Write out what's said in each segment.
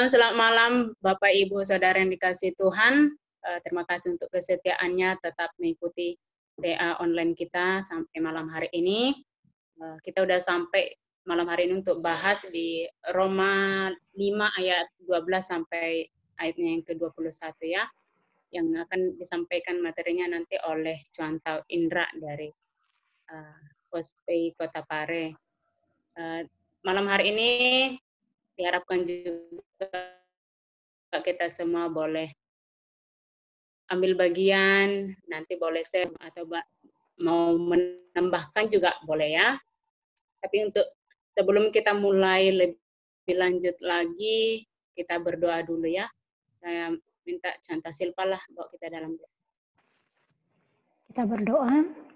Selamat malam Bapak Ibu Saudara yang dikasihi Tuhan. Terima kasih untuk kesetiaannya tetap mengikuti PA online kita sampai malam hari ini. Kita udah sampai malam hari ini untuk bahas di Roma 5 ayat 12 sampai ayatnya yang ke-21 ya. Yang akan disampaikan materinya nanti oleh Cuantau Indra dari Pospei Kota Pare. Malam hari ini diharapkan juga kita semua boleh ambil bagian, nanti boleh share atau mau menambahkan juga boleh ya. Tapi untuk sebelum kita mulai lebih lanjut lagi, kita berdoa dulu ya. Saya minta Canta Silpa lah bawa kita dalam doa. Kita berdoa.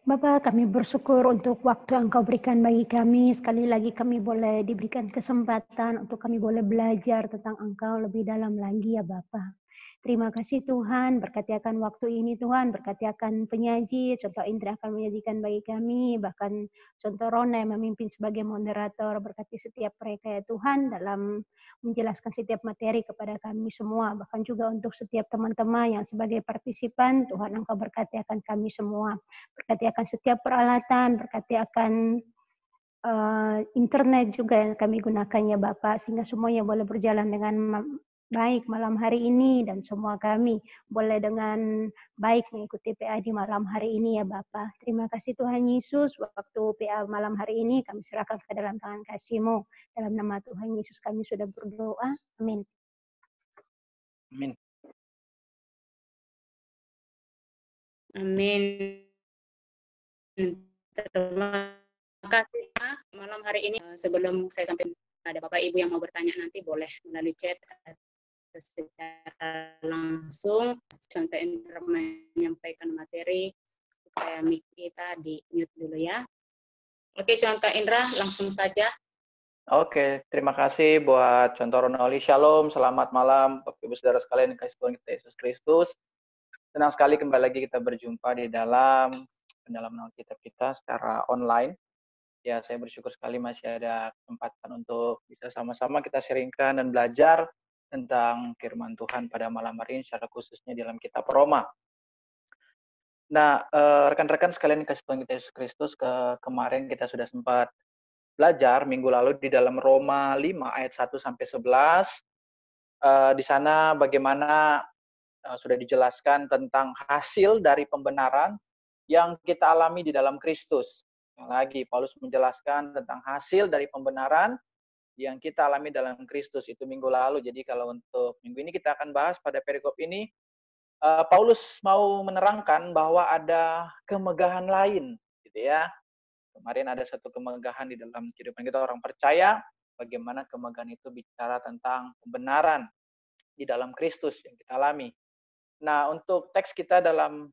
Bapa, kami bersyukur untuk waktu yang Engkau berikan bagi kami. Sekali lagi kami boleh diberikan kesempatan untuk kami boleh belajar tentang Engkau lebih dalam lagi ya Bapa. Terima kasih Tuhan, berkati akan waktu ini Tuhan, berkati akan penyaji, contoh Indra akan menyajikan bagi kami, bahkan contoh Rona yang memimpin sebagai moderator, berkati setiap mereka ya Tuhan dalam menjelaskan setiap materi kepada kami semua, bahkan juga untuk setiap teman-teman yang sebagai partisipan, Tuhan Engkau berkati akan kami semua, berkati akan setiap peralatan, berkati akan internet juga yang kami gunakan ya Bapak, sehingga semuanya boleh berjalan dengan baik malam hari ini dan semua kami boleh dengan baik mengikuti PA di malam hari ini ya Bapa. Terima kasih Tuhan Yesus, waktu PA malam hari ini kami serahkan ke dalam tangan kasih-Mu. Dalam nama Tuhan Yesus kami sudah berdoa. Amin. Amin. Amin. Terima kasih Pak. Malam hari ini sebelum saya sampai ada Bapak Ibu yang mau bertanya nanti boleh melalui chat secara langsung. Contoh Indra menyampaikan materi supaya mic kita di mute dulu ya. Oke, contoh Indra langsung saja. Oke, terima kasih buat contoh Ronali. Shalom, selamat malam Bapak Ibu Saudara sekalian kasih Tuhan kita Yesus Kristus. Senang sekali kembali lagi kita berjumpa di dalam pendalaman Alkitab kita secara online. Ya, saya bersyukur sekali masih ada kesempatan untuk bisa sama-sama kita sharingkan dan belajar tentang firman Tuhan pada malam hari ini, secara khususnya dalam kitab Roma. Nah, rekan-rekan sekalian kasih Tuhan kita Yesus Kristus, kemarin kita sudah sempat belajar minggu lalu di dalam Roma 5 ayat 1 sampai 11. Di sana bagaimana sudah dijelaskan tentang hasil dari pembenaran yang kita alami di dalam Kristus. Lagi Paulus menjelaskan tentang hasil dari pembenaran yang kita alami dalam Kristus itu minggu lalu. Jadi kalau untuk minggu ini kita akan bahas pada perikop ini, Paulus mau menerangkan bahwa ada kemegahan lain, gitu ya. Kemarin ada satu kemegahan di dalam kehidupan kita orang percaya, bagaimana kemegahan itu bicara tentang pembenaran di dalam Kristus yang kita alami. Nah, untuk teks kita dalam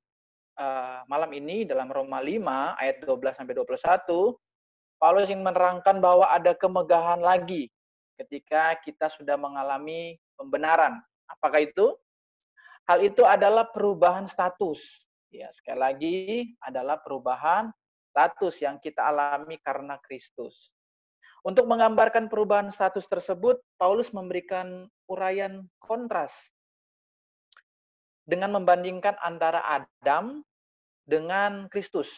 malam ini dalam Roma 5 ayat 12 sampai 21, Paulus ingin menerangkan bahwa ada kemegahan lagi ketika kita sudah mengalami pembenaran. Apakah itu? Hal itu adalah perubahan status. Ya, sekali lagi adalah perubahan status yang kita alami karena Kristus. Untuk menggambarkan perubahan status tersebut, Paulus memberikan uraian kontras dengan membandingkan antara Adam dengan Kristus.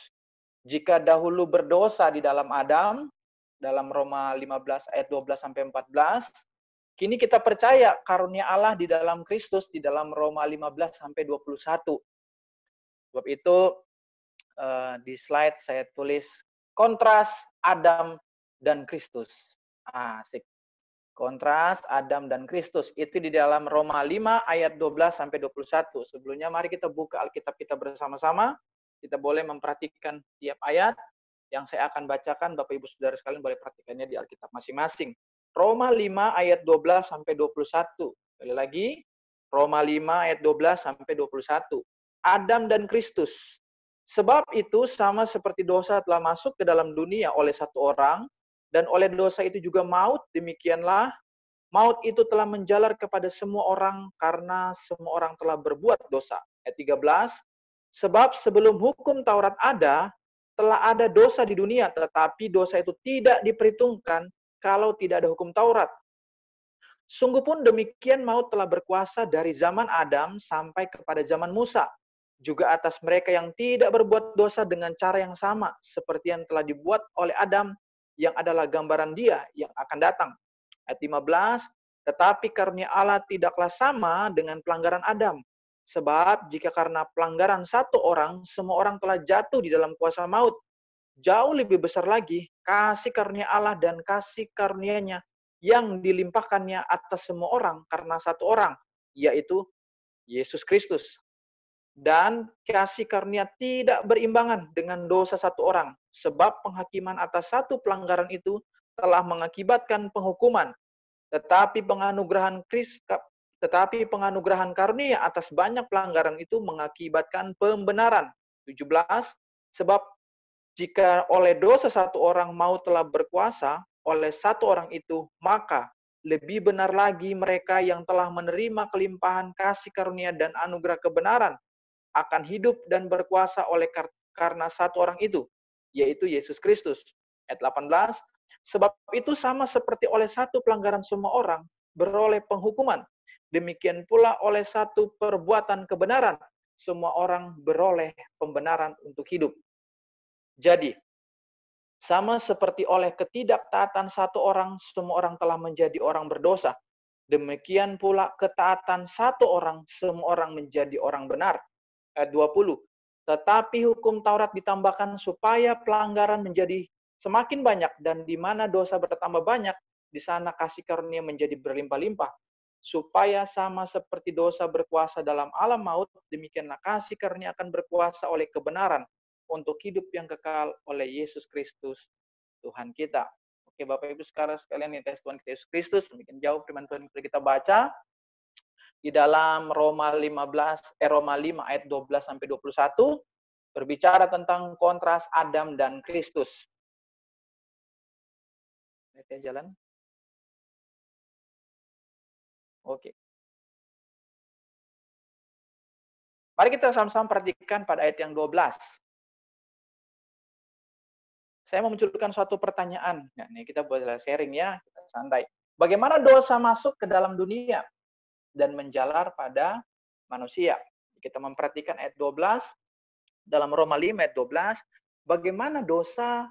Jika dahulu berdosa di dalam Adam, dalam Roma 15 ayat 12 sampai 14, kini kita percaya karunia Allah di dalam Kristus di dalam Roma 15 sampai 21. Sebab itu di slide saya tulis kontras Adam dan Kristus. Asik. Kontras Adam dan Kristus itu di dalam Roma 5 ayat 12 sampai 21. Sebelumnya mari kita buka Alkitab kita bersama-sama. Kita boleh memperhatikan tiap ayat yang saya akan bacakan. Bapak Ibu Saudara sekalian boleh perhatikannya di Alkitab masing-masing. Roma 5 ayat 12 sampai 21. Sekali lagi, Roma 5 ayat 12 sampai 21. Adam dan Kristus. Sebab itu sama seperti dosa telah masuk ke dalam dunia oleh satu orang, dan oleh dosa itu juga maut, demikianlah maut itu telah menjalar kepada semua orang karena semua orang telah berbuat dosa. Ayat 13. Sebab sebelum hukum Taurat ada, telah ada dosa di dunia, tetapi dosa itu tidak diperhitungkan kalau tidak ada hukum Taurat. Sungguh pun demikian maut telah berkuasa dari zaman Adam sampai kepada zaman Musa, juga atas mereka yang tidak berbuat dosa dengan cara yang sama, seperti yang telah dibuat oleh Adam, yang adalah gambaran Dia yang akan datang. Ayat 15, tetapi karunia Allah tidaklah sama dengan pelanggaran Adam. Sebab jika karena pelanggaran satu orang, semua orang telah jatuh di dalam kuasa maut, jauh lebih besar lagi kasih karunia Allah dan kasih karunia-Nya yang dilimpahkannya atas semua orang karena satu orang, yaitu Yesus Kristus. Dan kasih karunia tidak berimbangan dengan dosa satu orang, sebab penghakiman atas satu pelanggaran itu telah mengakibatkan penghukuman, tetapi penganugerahan karunia atas banyak pelanggaran itu mengakibatkan pembenaran. 17, sebab jika oleh dosa satu orang maut telah berkuasa oleh satu orang itu, maka lebih benar lagi mereka yang telah menerima kelimpahan kasih karunia dan anugerah kebenaran akan hidup dan berkuasa oleh karena satu orang itu, yaitu Yesus Kristus. Ayat 18, sebab itu sama seperti oleh satu pelanggaran semua orang beroleh penghukuman, demikian pula oleh satu perbuatan kebenaran semua orang beroleh pembenaran untuk hidup. Jadi, sama seperti oleh ketidaktaatan satu orang, semua orang telah menjadi orang berdosa. Demikian pula ketaatan satu orang, semua orang menjadi orang benar. Ayat 20. Tetapi hukum Taurat ditambahkan supaya pelanggaran menjadi semakin banyak, dan di mana dosa bertambah banyak, di sana kasih karunia menjadi berlimpah-limpah. Supaya sama seperti dosa berkuasa dalam alam maut, demikianlah kasih karunia akan berkuasa oleh kebenaran untuk hidup yang kekal oleh Yesus Kristus, Tuhan kita. Oke, Bapak Ibu sekalian, yang kasih Tuhan kita Yesus Kristus, demikian jauh firman Tuhan yang kita baca di dalam Roma 5 ayat 12 sampai 21 berbicara tentang kontras Adam dan Kristus. Lihat jalan. Oke. Mari kita sama-sama perhatikan pada ayat yang 12. Saya mau munculkan suatu pertanyaan. Nah, ini kita boleh sharing ya, kita santai. Bagaimana dosa masuk ke dalam dunia dan menjalar pada manusia? Kita memperhatikan ayat 12 dalam Roma 5 ayat 12, bagaimana dosa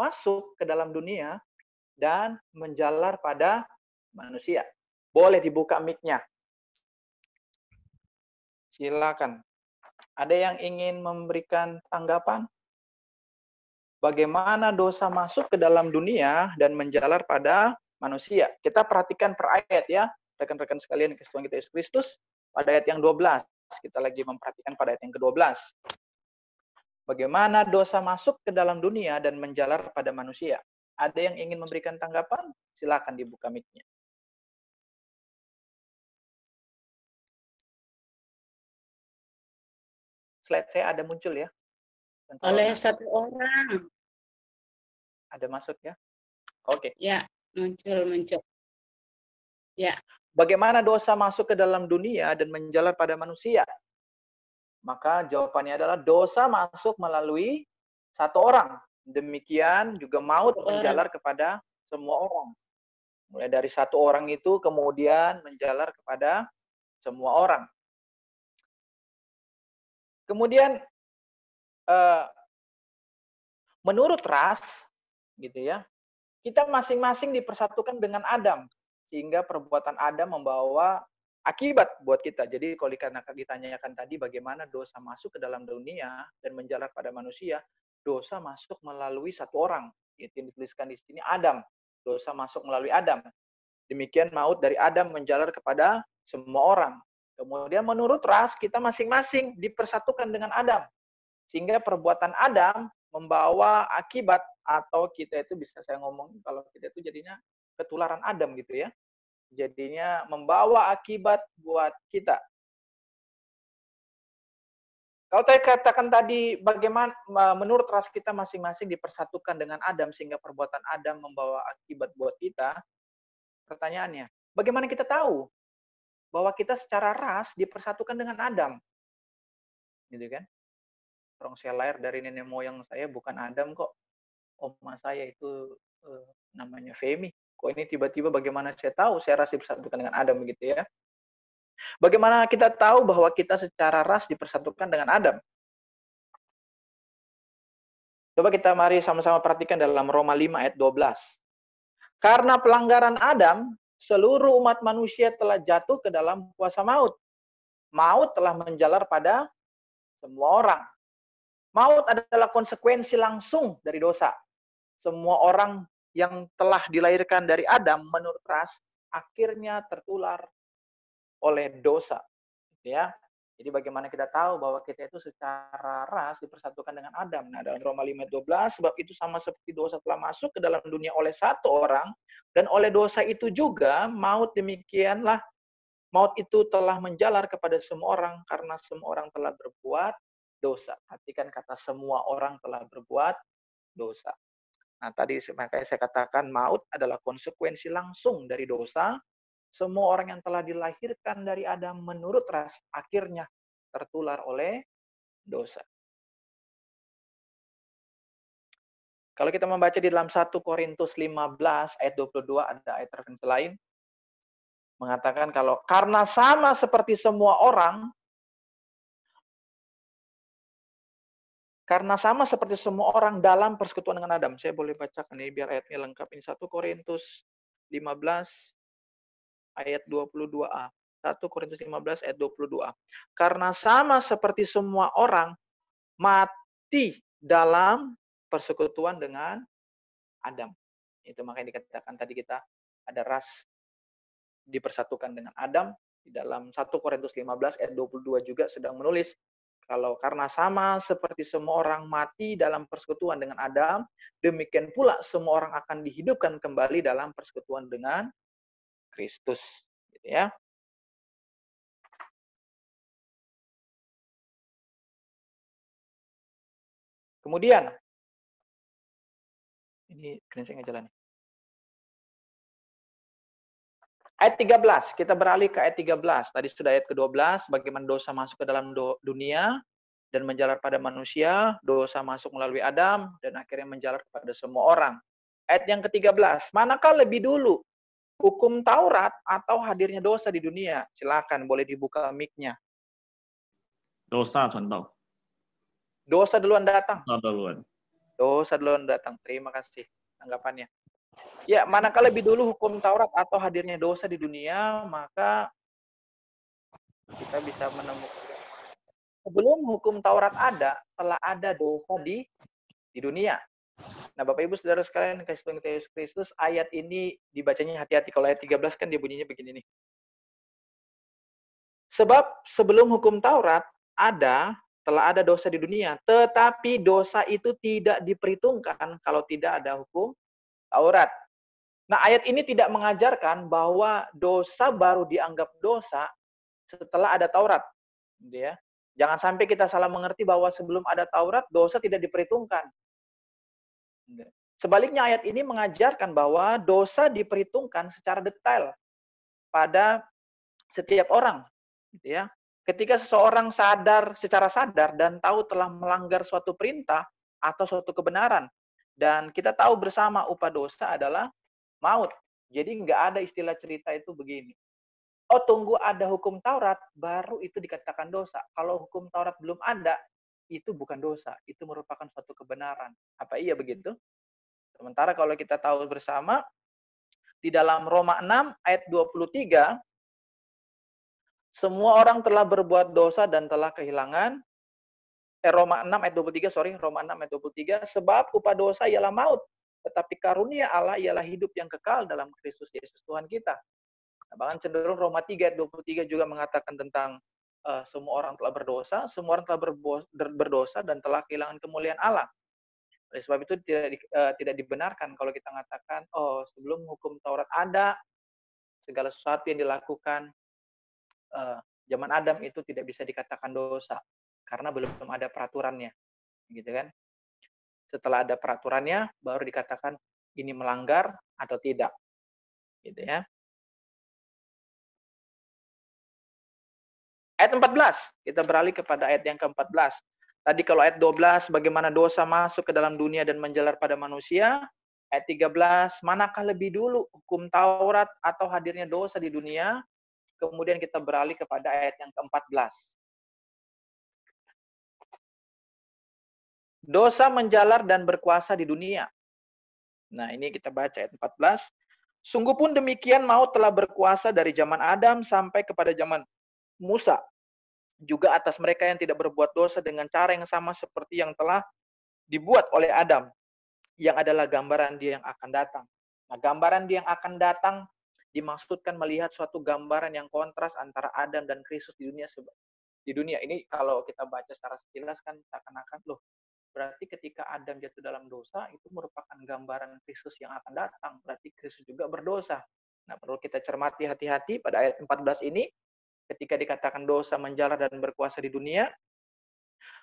masuk ke dalam dunia dan menjalar pada manusia. Boleh dibuka mic-nya. Silakan. Ada yang ingin memberikan tanggapan? Bagaimana dosa masuk ke dalam dunia dan menjalar pada manusia? Kita perhatikan per ayat ya, rekan-rekan sekalian, Tuhan kita Yesus Kristus, pada ayat yang 12. Kita lagi memperhatikan pada ayat yang ke-12. Bagaimana dosa masuk ke dalam dunia dan menjalar pada manusia? Ada yang ingin memberikan tanggapan? Silakan dibuka mic-nya. Slide saya ada muncul ya? Oleh satu orang. Ada masuk ya? Oke. Ya, muncul. Ya. Bagaimana dosa masuk ke dalam dunia dan menjalar pada manusia? Maka jawabannya adalah dosa masuk melalui satu orang. Demikian juga maut menjalar kepada semua orang. Mulai dari satu orang itu kemudian menjalar kepada semua orang. Kemudian menurut ras, gitu ya, kita masing-masing dipersatukan dengan Adam, sehingga perbuatan Adam membawa akibat buat kita. Jadi kalau ditanyakan tadi bagaimana dosa masuk ke dalam dunia dan menjalar pada manusia, dosa masuk melalui satu orang. Itu yang dituliskan di sini, Adam. Dosa masuk melalui Adam. Demikian maut dari Adam menjalar kepada semua orang. Kemudian menurut ras, kita masing-masing dipersatukan dengan Adam. Sehingga perbuatan Adam membawa akibat, atau kita itu bisa saya ngomong kalau kita itu jadinya ketularan Adam gitu ya. Jadinya membawa akibat buat kita. Kalau saya katakan tadi bagaimana menurut ras kita masing-masing dipersatukan dengan Adam sehingga perbuatan Adam membawa akibat buat kita. Pertanyaannya, bagaimana kita tahu bahwa kita secara ras dipersatukan dengan Adam? Gitu kan? Orang saya lahir dari nenek moyang saya bukan Adam kok. Oma saya itu namanya Femi. Kok ini tiba-tiba bagaimana saya tahu saya ras dipersatukan dengan Adam begitu ya? Bagaimana kita tahu bahwa kita secara ras dipersatukan dengan Adam? Coba kita mari sama-sama perhatikan dalam Roma 5 ayat 12. Karena pelanggaran Adam, seluruh umat manusia telah jatuh ke dalam kuasa maut. Maut telah menjalar pada semua orang. Maut adalah konsekuensi langsung dari dosa. Semua orang yang telah dilahirkan dari Adam menurut ras, akhirnya tertular oleh dosa. Ya. Jadi bagaimana kita tahu bahwa kita itu secara ras dipersatukan dengan Adam. Nah, dalam Roma 5:12, sebab itu sama seperti dosa telah masuk ke dalam dunia oleh satu orang, dan oleh dosa itu juga maut demikianlah. Maut itu telah menjalar kepada semua orang karena semua orang telah berbuat dosa. Perhatikan kata semua orang telah berbuat dosa. Nah, tadi makanya saya katakan maut adalah konsekuensi langsung dari dosa. Semua orang yang telah dilahirkan dari Adam menurut ras akhirnya tertular oleh dosa. Kalau kita membaca di dalam 1 Korintus 15 ayat 22 ada ayat tertentu lain mengatakan kalau karena sama seperti semua orang dalam persekutuan dengan Adam. Saya boleh bacakan ini biar ayatnya lengkap. Ini 1 Korintus 15 ayat 22a. 1 Korintus 15 ayat 22a. Karena sama seperti semua orang mati dalam persekutuan dengan Adam. Itu makanya dikatakan tadi kita ada ras dipersatukan dengan Adam. Di dalam 1 Korintus 15 ayat 22 juga sedang menulis kalau karena sama seperti semua orang mati dalam persekutuan dengan Adam, demikian pula semua orang akan dihidupkan kembali dalam persekutuan dengan Kristus, gitu ya. Kemudian ini screen saya nggak jalan. Ayat 13, kita beralih ke ayat 13. Tadi sudah ayat ke-12, bagaimana dosa masuk ke dalam dunia dan menjalar pada manusia, dosa masuk melalui Adam dan akhirnya menjalar kepada semua orang. Ayat yang ke-13, manakah lebih dulu hukum Taurat atau hadirnya dosa di dunia? Silakan, boleh dibuka mic-nya. Dosa contoh. Dosa duluan datang. Dosa Dosa duluan duluan. datang. Terima kasih tanggapannya. Ya, manakah lebih dulu hukum Taurat atau hadirnya dosa di dunia, maka kita bisa menemukan sebelum hukum Taurat ada, telah ada dosa di dunia. Nah, Bapak Ibu Saudara sekalian, kasih Tuhan Yesus Kristus, ayat ini dibacanya hati-hati. Kalau ayat 13 kan dia bunyinya begini nih. Sebab sebelum hukum Taurat ada, telah ada dosa di dunia, tetapi dosa itu tidak diperhitungkan kalau tidak ada hukum Taurat. Nah, ayat ini tidak mengajarkan bahwa dosa baru dianggap dosa setelah ada Taurat. Ya. Jangan sampai kita salah mengerti bahwa sebelum ada Taurat, dosa tidak diperhitungkan. Sebaliknya, ayat ini mengajarkan bahwa dosa diperhitungkan secara detail pada setiap orang. Ya. Ketika seseorang secara sadar dan tahu telah melanggar suatu perintah atau suatu kebenaran, dan kita tahu bersama upah dosa adalah maut. Jadi nggak ada istilah cerita itu begini. Oh, tunggu ada hukum Taurat, baru itu dikatakan dosa. Kalau hukum Taurat belum ada, itu bukan dosa. Itu merupakan suatu kebenaran. Apa iya begitu? Sementara kalau kita tahu bersama, di dalam Roma 6 ayat 23, semua orang telah berbuat dosa dan telah kehilangan, Roma 6 ayat 23, Roma 6 ayat 23, sebab upah dosa ialah maut, tetapi karunia Allah ialah hidup yang kekal dalam Kristus Yesus Tuhan kita. Nah, bahkan cenderung Roma 3 ayat 23 juga mengatakan tentang semua orang telah berdosa, semua orang telah berdosa dan telah kehilangan kemuliaan Allah. Oleh sebab itu tidak dibenarkan kalau kita mengatakan, oh sebelum hukum Taurat ada, segala sesuatu yang dilakukan zaman Adam itu tidak bisa dikatakan dosa karena belum ada peraturannya, gitu kan? Setelah ada peraturannya, baru dikatakan ini melanggar atau tidak, gitu ya. Ayat 14, kita beralih kepada ayat yang ke-14. Tadi kalau ayat 12, bagaimana dosa masuk ke dalam dunia dan menjalar pada manusia, Ayat 13, manakah lebih dulu hukum Taurat atau hadirnya dosa di dunia? Kemudian kita beralih kepada ayat yang ke-14. Dosa menjalar dan berkuasa di dunia. Nah, ini kita baca ayat 14. Sungguh pun demikian maut telah berkuasa dari zaman Adam sampai kepada zaman Musa. Juga atas mereka yang tidak berbuat dosa dengan cara yang sama seperti yang telah dibuat oleh Adam, yang adalah gambaran dia yang akan datang. Nah, gambaran dia yang akan datang dimaksudkan melihat suatu gambaran yang kontras antara Adam dan Kristus di dunia. Di dunia ini kalau kita baca secara sekilas kan seakan-akan loh, berarti ketika Adam jatuh dalam dosa itu merupakan gambaran Kristus yang akan datang. Berarti Kristus juga berdosa. Nah, perlu kita cermati hati-hati pada ayat 14 ini ketika dikatakan dosa menjalar dan berkuasa di dunia.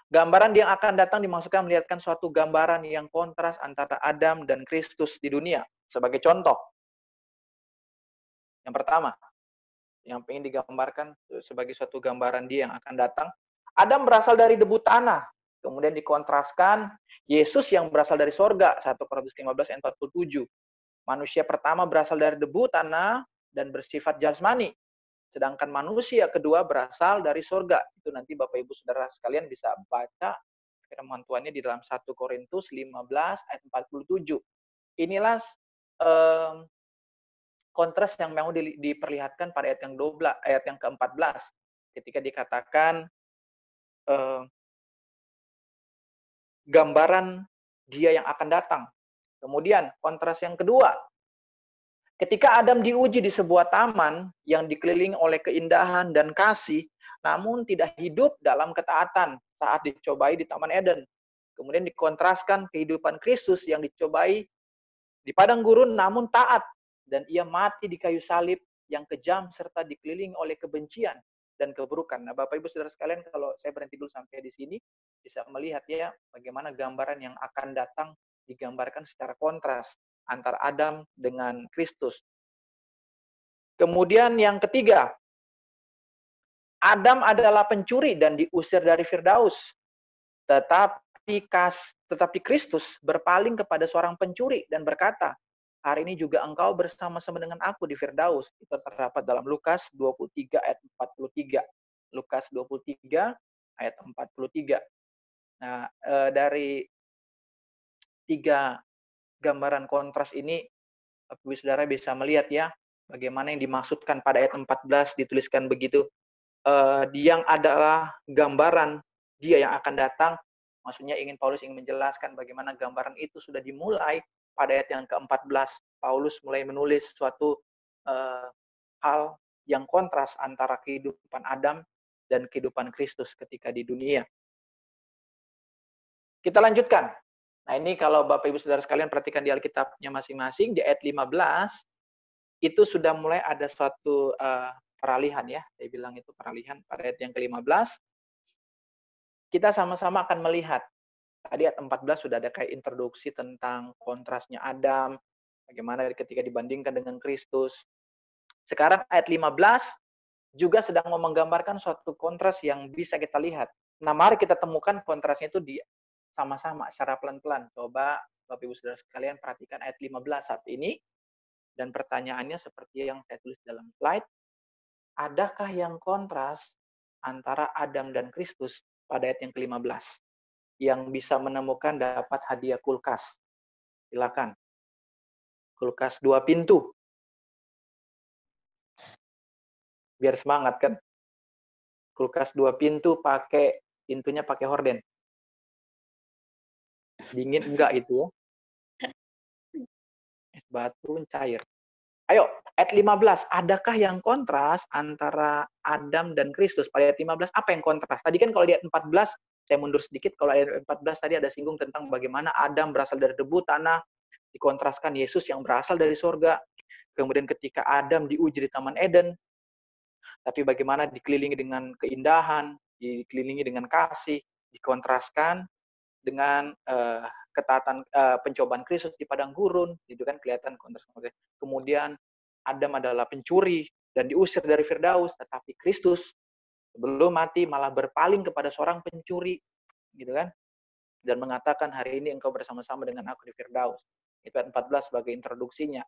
Gambaran yang akan datang dimaksudkan melihatkan suatu gambaran yang kontras antara Adam dan Kristus di dunia. Sebagai contoh, yang pertama, yang ingin digambarkan sebagai suatu gambaran dia yang akan datang, Adam berasal dari debu tanah. Kemudian dikontraskan Yesus yang berasal dari sorga, 1 Korintus 15 ayat 47. Manusia pertama berasal dari debu tanah dan bersifat jasmani. Sedangkan manusia kedua berasal dari sorga. Itu nanti Bapak Ibu Saudara sekalian bisa baca firman Tuhannya di dalam 1 Korintus 15 ayat 47. Inilah kontras yang mau diperlihatkan pada ayat yang 12, ayat yang ke-14. Ketika dikatakan gambaran dia yang akan datang. Kemudian kontras yang kedua, ketika Adam diuji di sebuah taman yang dikelilingi oleh keindahan dan kasih, namun tidak hidup dalam ketaatan saat dicobai di Taman Eden. Kemudian dikontraskan kehidupan Kristus yang dicobai di padang gurun namun taat, dan ia mati di kayu salib yang kejam serta dikelilingi oleh kebencian dan keburukan. Nah, Bapak Ibu Saudara sekalian, kalau saya berhenti dulu sampai di sini, bisa melihat ya bagaimana gambaran yang akan datang digambarkan secara kontras antara Adam dengan Kristus. Kemudian yang ketiga, Adam adalah pencuri dan diusir dari Firdaus. Tetapi Kristus berpaling kepada seorang pencuri dan berkata, hari ini juga engkau bersama-sama dengan aku di Firdaus. Itu terdapat dalam Lukas 23 ayat 43. Lukas 23 ayat 43. Nah, dari tiga gambaran kontras ini, Bapak Ibu Saudara bisa melihat ya, bagaimana yang dimaksudkan pada ayat 14 dituliskan begitu. Yang adalah gambaran dia yang akan datang. Maksudnya Paulus ingin menjelaskan bagaimana gambaran itu sudah dimulai pada ayat yang ke-14. Paulus mulai menulis suatu hal yang kontras antara kehidupan Adam dan kehidupan Kristus ketika di dunia. Kita lanjutkan. Nah, ini kalau Bapak Ibu Saudara sekalian perhatikan di Alkitabnya masing-masing, di ayat 15, itu sudah mulai ada suatu peralihan ya. Saya bilang itu peralihan pada ayat yang ke-15. Kita sama-sama akan melihat. Tadi ayat 14 sudah ada kayak introduksi tentang kontrasnya Adam, bagaimana ketika dibandingkan dengan Kristus. Sekarang ayat 15 juga sedang mau menggambarkan suatu kontras yang bisa kita lihat. Nah, mari kita temukan kontrasnya itu di sama-sama secara pelan-pelan. Coba Bapak Ibu Saudara sekalian perhatikan ayat 15 saat ini. Dan pertanyaannya seperti yang saya tulis dalam slide. Adakah yang kontras antara Adam dan Kristus pada ayat yang ke-15? Yang bisa menemukan dapat hadiah kulkas. Silakan. Kulkas 2 pintu. Biar semangat kan? Kulkas 2 pintu pintunya pakai horden. Dingin enggak itu ya? Es batu cair. Ayo, ayat 15. Adakah yang kontras antara Adam dan Kristus? Pada ayat 15, apa yang kontras? Tadi kan kalau di ayat 14, saya mundur sedikit. Kalau ayat 14 tadi ada singgung tentang bagaimana Adam berasal dari debu tanah, dikontraskan Yesus yang berasal dari sorga. Kemudian ketika Adam diuji di Taman Eden, tapi bagaimana dikelilingi dengan keindahan, dikelilingi dengan kasih, dikontraskan dengan ketaatan pencobaan Kristus di padang gurun, itu kan kelihatan kontras. Kemudian Adam adalah pencuri dan diusir dari Firdaus, tetapi Kristus sebelum mati malah berpaling kepada seorang pencuri, gitu kan? Dan mengatakan hari ini engkau bersama-sama dengan aku di Firdaus. Itu ayat 14 sebagai introduksinya.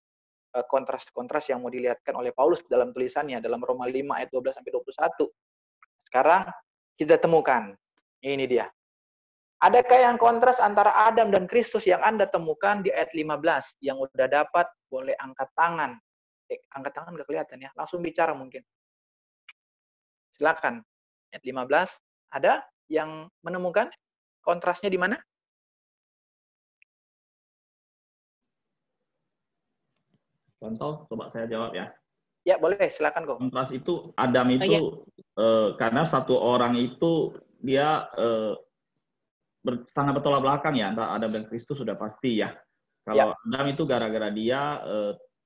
Kontras-kontras yang mau dilihatkan oleh Paulus dalam tulisannya dalam Roma 5 ayat 12 sampai 21. Sekarang kita temukan. Ini dia. Adakah yang kontras antara Adam dan Kristus yang Anda temukan di ayat 15? Yang udah dapat boleh angkat tangan. Angkat tangan nggak kelihatan ya. Langsung bicara mungkin. Silakan. Ayat 15. Ada yang menemukan kontrasnya di mana? Contoh, coba saya jawab ya. Ya, boleh. Silakan kok. Kontras itu, Adam itu, karena satu orang itu, dia sangat bertolak belakang ya, antara Adam dan Kristus sudah pasti ya. Kalau Adam itu gara-gara dia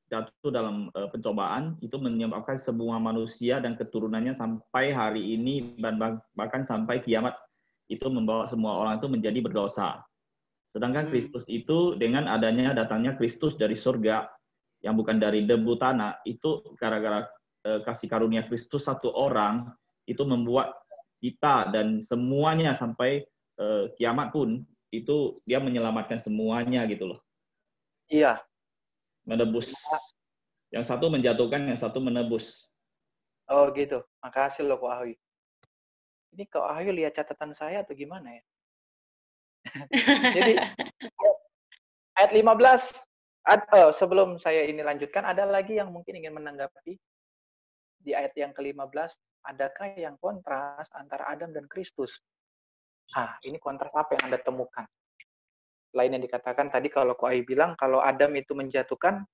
jatuh dalam pencobaan, itu menyebabkan semua manusia dan keturunannya sampai hari ini, dan bahkan sampai kiamat, itu membawa semua orang itu menjadi berdosa. Sedangkan Kristus itu, dengan adanya datangnya Kristus dari surga, yang bukan dari debu tanah, itu gara-gara kasih karunia Kristus satu orang, itu membuat kita dan semuanya sampai kiamat pun, itu dia menyelamatkan semuanya gitu loh. Iya. Menebus. Yang satu menjatuhkan, yang satu menebus. Oh gitu. Makasih loh Kak Ahuy. Ini Kak Ahuy lihat catatan saya atau gimana ya? Jadi ayat 15, sebelum saya ini lanjutkan, ada lagi yang mungkin ingin menanggapi di ayat yang ke-15, adakah yang kontras antara Adam dan Kristus? Ini kontras apa yang Anda temukan? Lain yang dikatakan tadi, kalau Kak Ahuy bilang, kalau Adam itu menjatuhkan,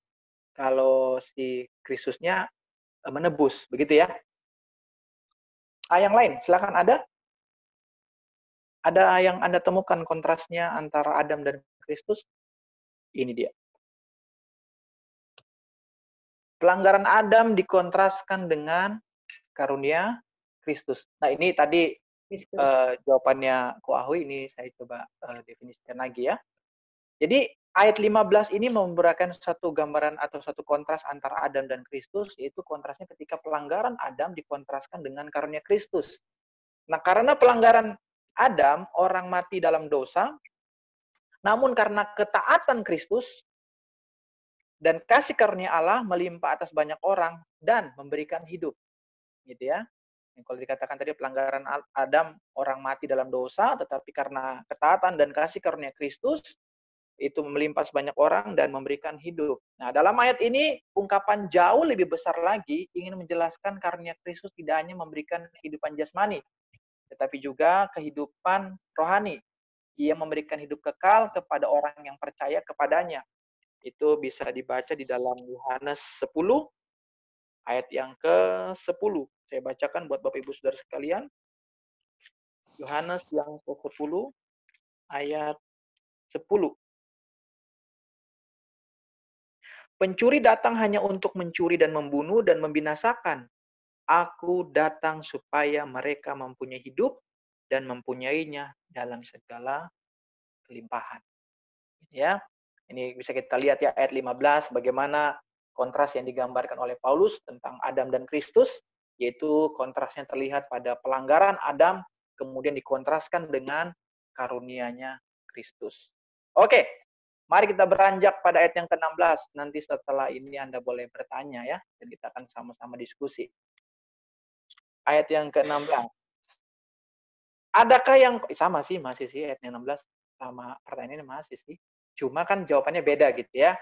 kalau si Kristusnya menebus, begitu ya? Yang lain, silakan ada? Ada yang Anda temukan kontrasnya antara Adam dan Kristus? Ini dia. Pelanggaran Adam dikontraskan dengan karunia Kristus. Nah, ini tadi jawabannya Ko Ahuy, ini saya coba definisikan lagi ya. Jadi ayat 15 ini memberikan satu gambaran atau satu kontras antara Adam dan Kristus, yaitu kontrasnya ketika pelanggaran Adam dikontraskan dengan karunia Kristus. Nah, karena pelanggaran Adam, orang mati dalam dosa, namun karena ketaatan Kristus dan kasih karunia Allah melimpah atas banyak orang dan memberikan hidup. Gitu ya. Kalau dikatakan tadi pelanggaran Adam, orang mati dalam dosa, tetapi karena ketaatan dan kasih karunia Kristus, itu melimpah sebanyak orang dan memberikan hidup. Nah, dalam ayat ini, ungkapan jauh lebih besar lagi ingin menjelaskan karunia Kristus tidak hanya memberikan kehidupan jasmani, tetapi juga kehidupan rohani. Ia memberikan hidup kekal kepada orang yang percaya kepadanya. Itu bisa dibaca di dalam Yohanes 10, ayat yang ke-10. Saya bacakan buat Bapak Ibu Saudara sekalian. Yohanes yang ke-10, ayat 10. Pencuri datang hanya untuk mencuri dan membunuh dan membinasakan. Aku datang supaya mereka mempunyai hidup dan mempunyainya dalam segala kelimpahan. Ya, ini bisa kita lihat ya ayat 15 bagaimana kontras yang digambarkan oleh Paulus tentang Adam dan Kristus, yaitu kontrasnya terlihat pada pelanggaran Adam kemudian dikontraskan dengan karunia-Nya Kristus. Oke, mari kita beranjak pada ayat yang ke-16. Nanti setelah ini Anda boleh bertanya ya, dan kita akan sama-sama diskusi. Ayat yang ke-16. Adakah yang sama sih, masih sih ayat yang 16 sama pertanyaan ini masih sih. Cuma kan jawabannya beda gitu ya.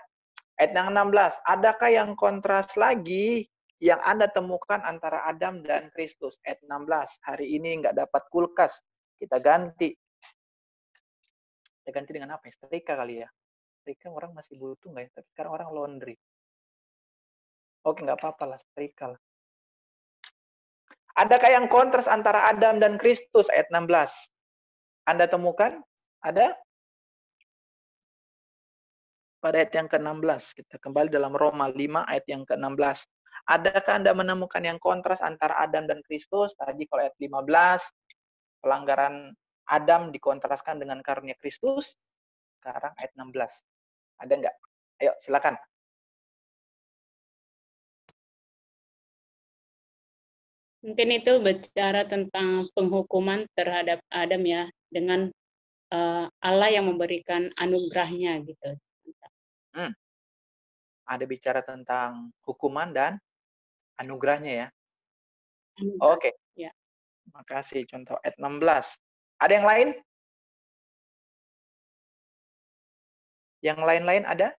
Ayat yang 16, adakah yang kontras lagi yang Anda temukan antara Adam dan Kristus? Ayat 16, hari ini nggak dapat kulkas, kita ganti. Kita ganti dengan apa? Setrika kali ya. Setrika orang masih butuh nggak ya? Tapi sekarang orang laundry. Oke, nggak apa-apa lah, setrika lah. Adakah yang kontras antara Adam dan Kristus? Ayat 16. Anda temukan? Ada? Pada ayat yang ke-16. Kita kembali dalam Roma 5 ayat yang ke-16. Adakah Anda menemukan yang kontras antara Adam dan Kristus? Tadi kalau ayat 15, pelanggaran Adam dikontraskan dengan karunia Kristus. Sekarang ayat 16. Ada nggak? Ayo, silakan. Mungkin itu bicara tentang penghukuman terhadap Adam ya, dengan Allah yang memberikan anugerahnya gitu. Ada bicara tentang hukuman dan anugerahnya ya. Anugerah. Oke. Ya. Makasih. Contoh ayat 16. Ada yang lain? Yang lain-lain ada?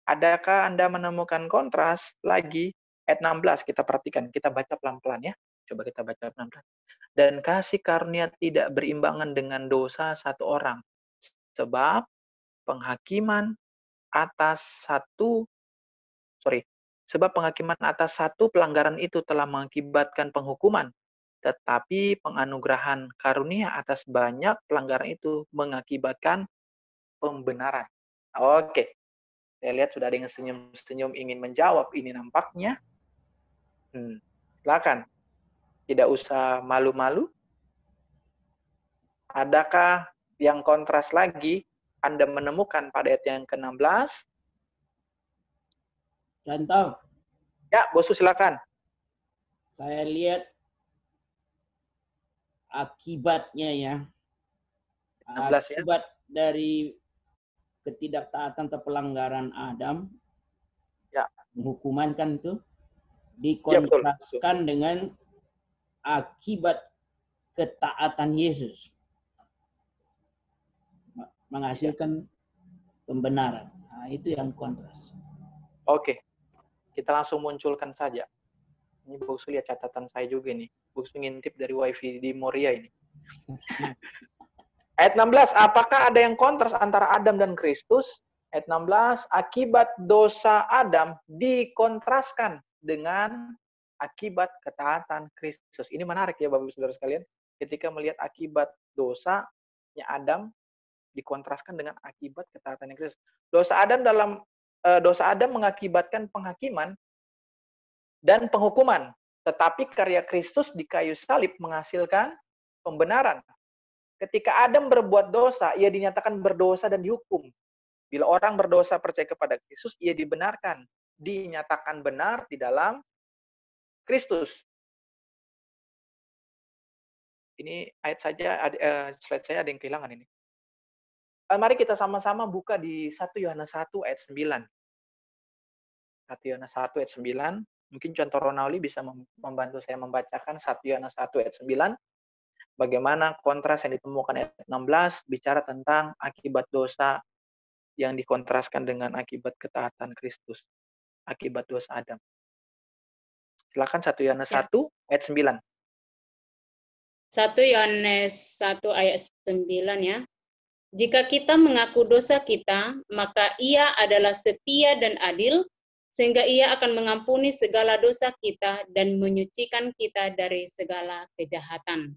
Adakah Anda menemukan kontras lagi? Ayat 16 kita perhatikan. Kita baca pelan-pelan ya. Coba kita baca pelan-pelan. Dan kasih karunia tidak berimbangan dengan dosa satu orang. Sebab penghakiman atas satu pelanggaran itu telah mengakibatkan penghukuman. Tetapi penganugerahan karunia atas banyak pelanggaran itu mengakibatkan pembenaran. Oke. Saya lihat sudah ada yang senyum-senyum ingin menjawab ini nampaknya. Silakan. Tidak usah malu-malu. Adakah yang kontras lagi Anda menemukan pada ayat yang ke-16? Contoh. Ya, Bosu silakan. Saya lihat akibatnya ya. 16 ya. Akibat dari ketidaktaatan atau pelanggaran Adam, ya, hukuman kan itu dikontraskan dengan akibat ketaatan Yesus, menghasilkan pembenaran. Nah, itu yang kontras. Oke, kita langsung munculkan saja. Ini Buksu lihat catatan saya juga nih. Buksu ngintip dari wifi di Moria ini. Ayat 16, apakah ada yang kontras antara Adam dan Kristus? Ayat 16, akibat dosa Adam dikontraskan dengan akibat ketaatan Kristus. Ini menarik ya Bapak Ibu Saudara sekalian. Ketika melihat akibat dosanya Adam dikontraskan dengan akibat ketaatan Kristus. Dosa Adam mengakibatkan penghakiman dan penghukuman, tetapi karya Kristus di kayu salib menghasilkan pembenaran. Ketika Adam berbuat dosa, ia dinyatakan berdosa dan dihukum. Bila orang berdosa percaya kepada Kristus, ia dibenarkan, dinyatakan benar di dalam Kristus. Ini ayat saja, slide saya ada yang kehilangan ini. Mari kita sama-sama buka di 1 Yohanes 1 ayat 9. 1 Yohanes 1 ayat 9. Mungkin contoh Ronauli bisa membantu saya membacakan 1 Yohanes 1 ayat 9. Bagaimana kontras yang ditemukan ayat 16 bicara tentang akibat dosa yang dikontraskan dengan akibat ketaatan Kristus, akibat dosa Adam. Silakan 1 Yohanes 1 ayat 9. 1 Yohanes 1 ayat 9 ya. Jika kita mengaku dosa kita, maka Ia adalah setia dan adil, sehingga Ia akan mengampuni segala dosa kita dan menyucikan kita dari segala kejahatan.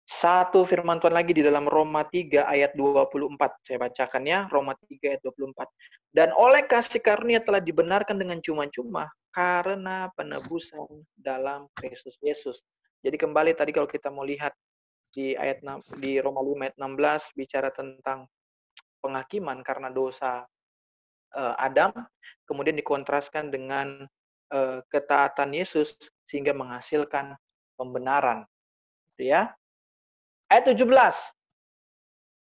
Satu firman Tuhan lagi di dalam Roma 3 ayat 24. Saya bacakan ya, Roma 3 ayat 24. Dan oleh kasih karunia telah dibenarkan dengan cuma-cuma karena penebusan dalam Kristus Yesus. Jadi kembali tadi kalau kita mau lihat di ayat di Roma 5 ayat 16 bicara tentang penghakiman karena dosa Adam, kemudian dikontraskan dengan ketaatan Yesus sehingga menghasilkan pembenaran. Gitu ya. Ayat 17.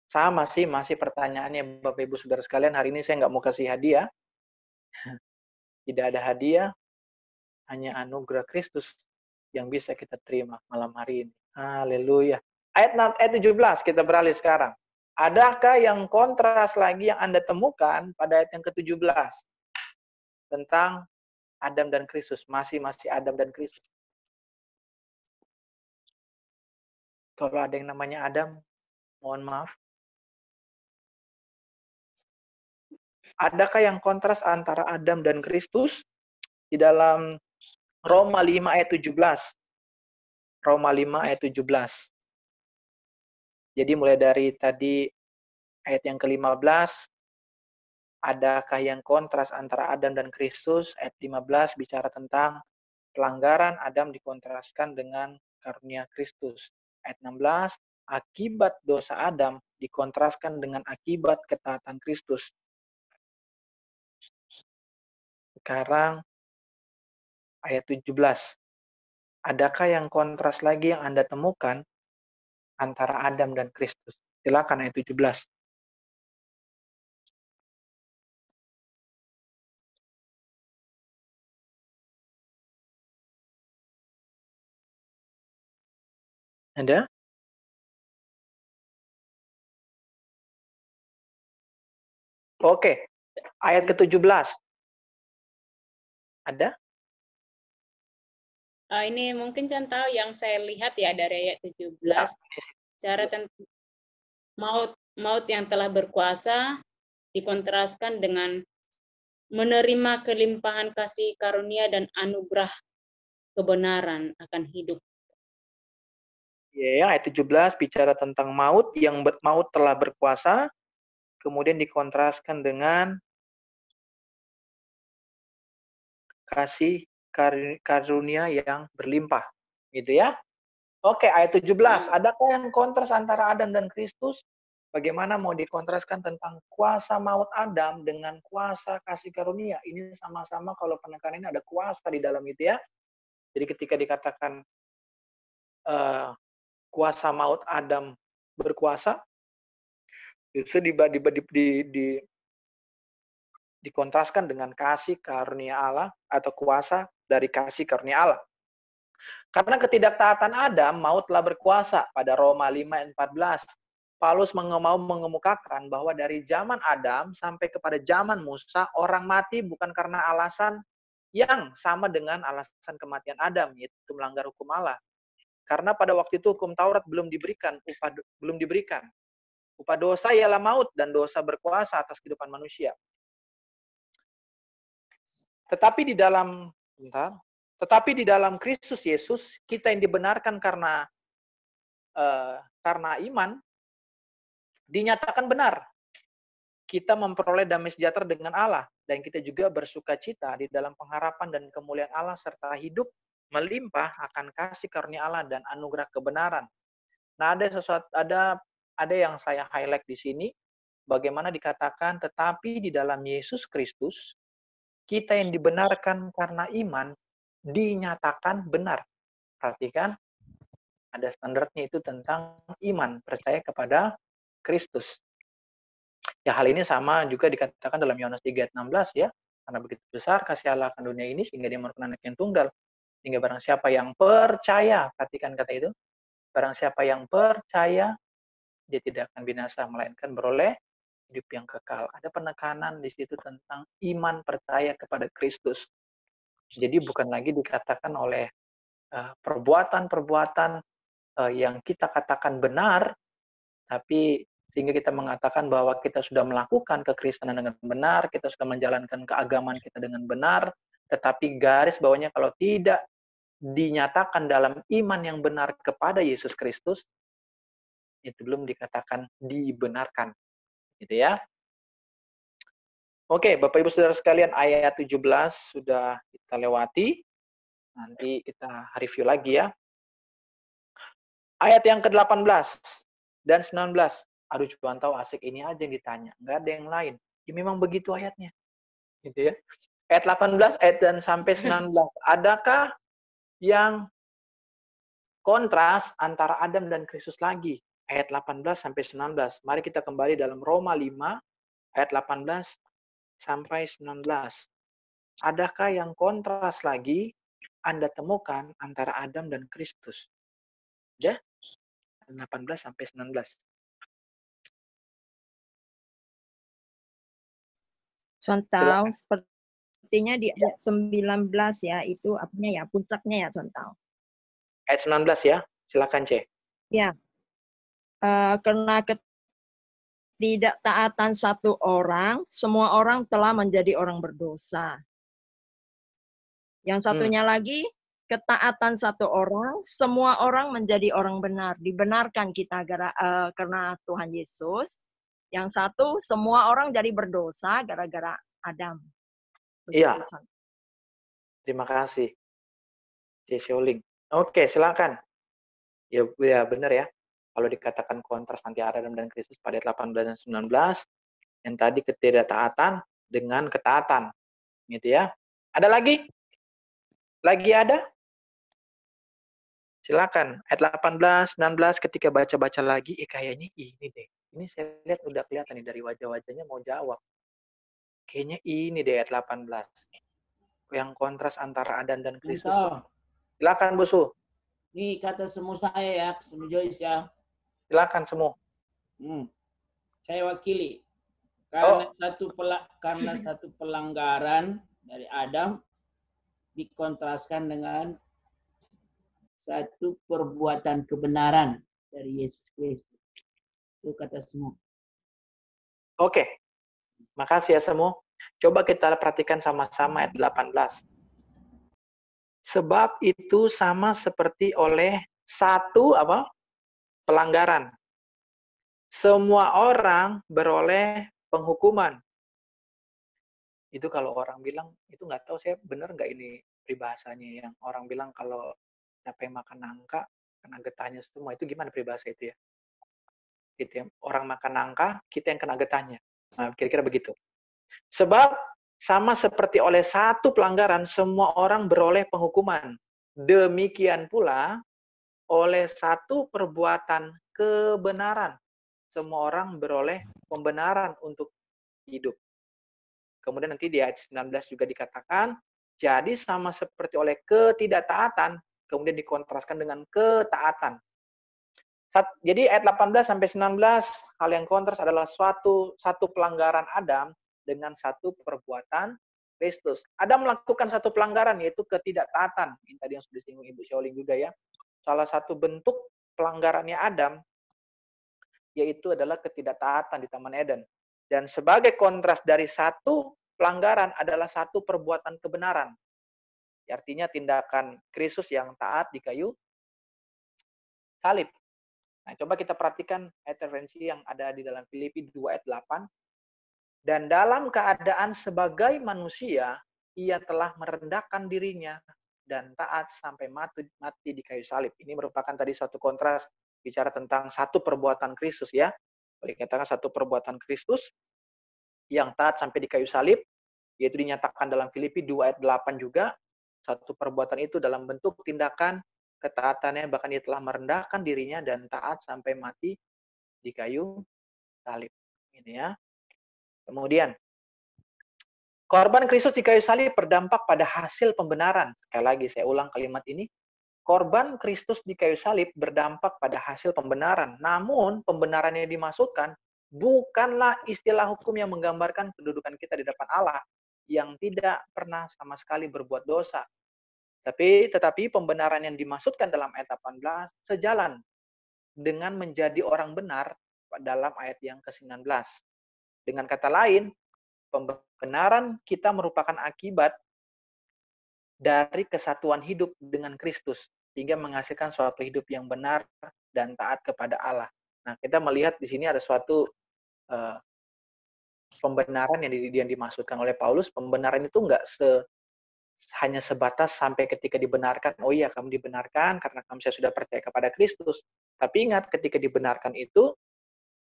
Sama sih, masih pertanyaannya Bapak Ibu Saudara sekalian. Hari ini saya nggak mau kasih hadiah. Tidak ada hadiah, hanya anugerah Kristus yang bisa kita terima malam hari ini. Haleluya. Ayat 17, kita beralih sekarang. Adakah yang kontras lagi yang Anda temukan pada ayat yang ke-17? Tentang Adam dan Kristus. Masih Adam dan Kristus. Kalau ada yang namanya Adam, mohon maaf. Adakah yang kontras antara Adam dan Kristus? Di dalam Roma 5 ayat 17. Roma 5 ayat 17. Jadi mulai dari tadi ayat yang ke-15, adakah yang kontras antara Adam dan Kristus? Ayat 15 bicara tentang pelanggaran Adam dikontraskan dengan karunia Kristus. Ayat 16, akibat dosa Adam dikontraskan dengan akibat ketaatan Kristus. Sekarang ayat 17. Adakah yang kontras lagi yang Anda temukan antara Adam dan Kristus? Silakan ayat 17. Ada? Oke, ayat ke-17. Ada? Ini mungkin contoh yang saya lihat ya dari ayat 17, Ya. cara tentang maut yang telah berkuasa dikontraskan dengan menerima kelimpahan kasih karunia dan anugerah kebenaran akan hidup. Ya, ayat 17 bicara tentang maut yang maut telah berkuasa, kemudian dikontraskan dengan kasih karunia yang berlimpah, gitu ya. Oke, ayat 17. Adakah yang kontras antara Adam dan Kristus? Bagaimana mau dikontraskan tentang kuasa maut Adam dengan kuasa kasih karunia? Ini sama-sama kalau penekanannya ada kuasa di dalam itu ya. Jadi ketika dikatakan kuasa maut Adam berkuasa, itu dikontraskan dengan kasih karunia Allah atau kuasa dari kasih karunia Allah. Karena ketidaktaatan Adam, maut telah berkuasa. Pada Roma 5:14, Paulus mau mengemukakan bahwa dari zaman Adam sampai kepada zaman Musa, orang mati bukan karena alasan yang sama dengan alasan kematian Adam, yaitu melanggar hukum Allah. Karena pada waktu itu hukum Taurat belum diberikan. Upah dosa ialah maut, dan dosa berkuasa atas kehidupan manusia. Tetapi di dalam Kristus Yesus, kita yang dibenarkan karena iman, dinyatakan benar. Kita memperoleh damai sejahtera dengan Allah, dan kita juga bersukacita di dalam pengharapan dan kemuliaan Allah, serta hidup melimpah akan kasih karunia Allah dan anugerah kebenaran. Nah, ada yang saya highlight di sini, bagaimana dikatakan, tetapi di dalam Yesus Kristus, kita yang dibenarkan karena iman, dinyatakan benar. Perhatikan, ada standarnya itu tentang iman, percaya kepada Kristus. Ya, hal ini sama juga dikatakan dalam Yohanes 3:16 ya. Karena begitu besar kasih Allah akan dunia ini sehingga dia memberikan anak yang tunggal. Sehingga barang siapa yang percaya, perhatikan kata itu, barang siapa yang percaya, dia tidak akan binasa, melainkan beroleh hidup yang kekal. Ada penekanan di situ tentang iman percaya kepada Kristus. Jadi bukan lagi dikatakan oleh perbuatan-perbuatan yang kita katakan benar, tapi sehingga kita mengatakan bahwa kita sudah melakukan kekristenan dengan benar, kita sudah menjalankan keagamaan kita dengan benar, tetapi garis bawahnya kalau tidak dinyatakan dalam iman yang benar kepada Yesus Kristus, itu belum dikatakan dibenarkan. Gitu ya. Oke, Bapak Ibu Saudara sekalian, ayat 17 sudah kita lewati. Nanti kita review lagi ya. Ayat yang ke-18 dan 19. Aduh, cuma tahu asik ini aja yang ditanya. Nggak ada yang lain. Ya, memang begitu ayatnya. Gitu ya. Ayat 18, ayat dan sampai 19. Adakah yang kontras antara Adam dan Kristus lagi? Ayat 18 sampai 19. Mari kita kembali dalam Roma 5, ayat 18 sampai 19. Adakah yang kontras lagi Anda temukan antara Adam dan Kristus? Ya? 18 sampai 19. Contoh sepertinya di ayat 19 ya, itu apanya ya, puncaknya ya contoh. Ayat 19 ya, silakan C. Ya, karena ketidaktaatan satu orang, semua orang telah menjadi orang berdosa. Yang satunya lagi, ketaatan satu orang, semua orang menjadi orang benar. Dibenarkan kita karena Tuhan Yesus. Yang satu, semua orang jadi berdosa gara-gara Adam. Iya. Terima kasih. Sioling. Oke, silakan. Ya benar ya. Kalau dikatakan kontras antara Adam dan Kristus pada ayat 18 dan 19, yang tadi ketidaktaatan dengan ketaatan. Gitu ya. Ada lagi? Lagi ada? Silakan. Ayat 18, 19 ketika baca-baca lagi, kayaknya ini deh. Ini saya lihat udah kelihatan nih dari wajah-wajahnya mau jawab. Kayaknya ini deh ayat 18. Yang kontras antara Adam dan Kristus. Silakan, Bu Su. Ini kata semua saya ya, semua Joyce ya. Silakan semua. Saya wakili. Oh. Karena satu pelanggaran dari Adam dikontraskan dengan satu perbuatan kebenaran dari Yesus Kristus. Itu kata semua. Oke. Makasih ya semua. Coba kita perhatikan sama-sama ayat 18. Sebab itu sama seperti oleh satu pelanggaran. Semua orang beroleh penghukuman. Itu kalau orang bilang, itu nggak tahu saya benar nggak ini peribahasanya yang orang bilang kalau siapa yang makan nangka, kena getahnya semua. Itu gimana peribahasa itu ya? Gitu ya. Orang makan nangka, kita yang kena getahnya. Nah, kira-kira begitu. Sebab sama seperti oleh satu pelanggaran, semua orang beroleh penghukuman. Demikian pula, oleh satu perbuatan kebenaran, semua orang beroleh pembenaran untuk hidup. Kemudian nanti di ayat 19 juga dikatakan, jadi sama seperti oleh ketidaktaatan, kemudian dikontraskan dengan ketaatan. Jadi ayat 18 sampai 19, hal yang kontras adalah satu pelanggaran Adam dengan satu perbuatan Kristus. Adam melakukan satu pelanggaran, yaitu ketidaktaatan. Ini tadi yang sudah disinggung Ibu Xiaoling juga ya. Salah satu bentuk pelanggarannya Adam, yaitu adalah ketidaktaatan di Taman Eden. Dan sebagai kontras dari satu pelanggaran adalah satu perbuatan kebenaran. Artinya tindakan Kristus yang taat di kayu salib. Nah, coba kita perhatikan ayat referensi yang ada di dalam Filipi 2 ayat 8. Dan dalam keadaan sebagai manusia, ia telah merendahkan dirinya dan taat sampai mati di kayu salib. Ini merupakan tadi satu kontras bicara tentang satu perbuatan Kristus ya. Boleh katakan satu perbuatan Kristus yang taat sampai di kayu salib, yaitu dinyatakan dalam Filipi 2 ayat 8 juga. Satu perbuatan itu dalam bentuk tindakan ketaatannya, bahkan ia telah merendahkan dirinya dan taat sampai mati di kayu salib. Ini ya. Kemudian, korban Kristus di kayu salib berdampak pada hasil pembenaran. Sekali lagi saya ulang kalimat ini. Korban Kristus di kayu salib berdampak pada hasil pembenaran. Namun, pembenaran yang dimaksudkan bukanlah istilah hukum yang menggambarkan kedudukan kita di depan Allah yang tidak pernah sama sekali berbuat dosa. Tetapi pembenaran yang dimaksudkan dalam ayat 18 sejalan dengan menjadi orang benar dalam ayat yang ke-19. Dengan kata lain, pembenaran kita merupakan akibat dari kesatuan hidup dengan Kristus, sehingga menghasilkan suatu hidup yang benar dan taat kepada Allah. Nah, kita melihat di sini ada suatu pembenaran yang dimaksudkan oleh Paulus. Pembenaran itu enggak hanya sebatas sampai ketika dibenarkan, oh iya kamu dibenarkan karena kamu sudah percaya kepada Kristus. Tapi ingat, ketika dibenarkan itu,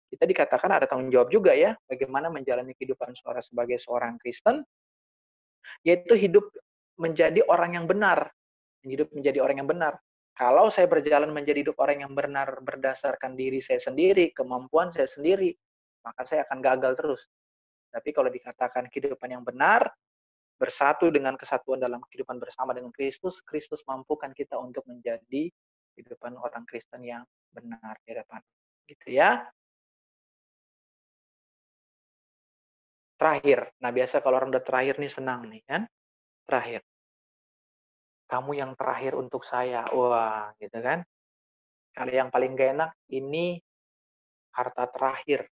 kita dikatakan ada tanggung jawab juga ya, bagaimana menjalani kehidupan sebagai seorang Kristen, yaitu hidup menjadi orang yang benar. Hidup menjadi orang yang benar. Kalau saya berjalan menjadi hidup orang yang benar berdasarkan diri saya sendiri, kemampuan saya sendiri, maka saya akan gagal terus. Tapi kalau dikatakan kehidupan yang benar, bersatu dengan kesatuan dalam kehidupan bersama dengan Kristus, Kristus mampukan kita untuk menjadi kehidupan orang Kristen yang benar di depan. Gitu ya. Terakhir. Nah, biasa kalau orang udah terakhir nih senang nih kan. Terakhir. Kamu yang terakhir untuk saya. Wah, gitu kan. Kalau yang paling gak enak, ini harta terakhir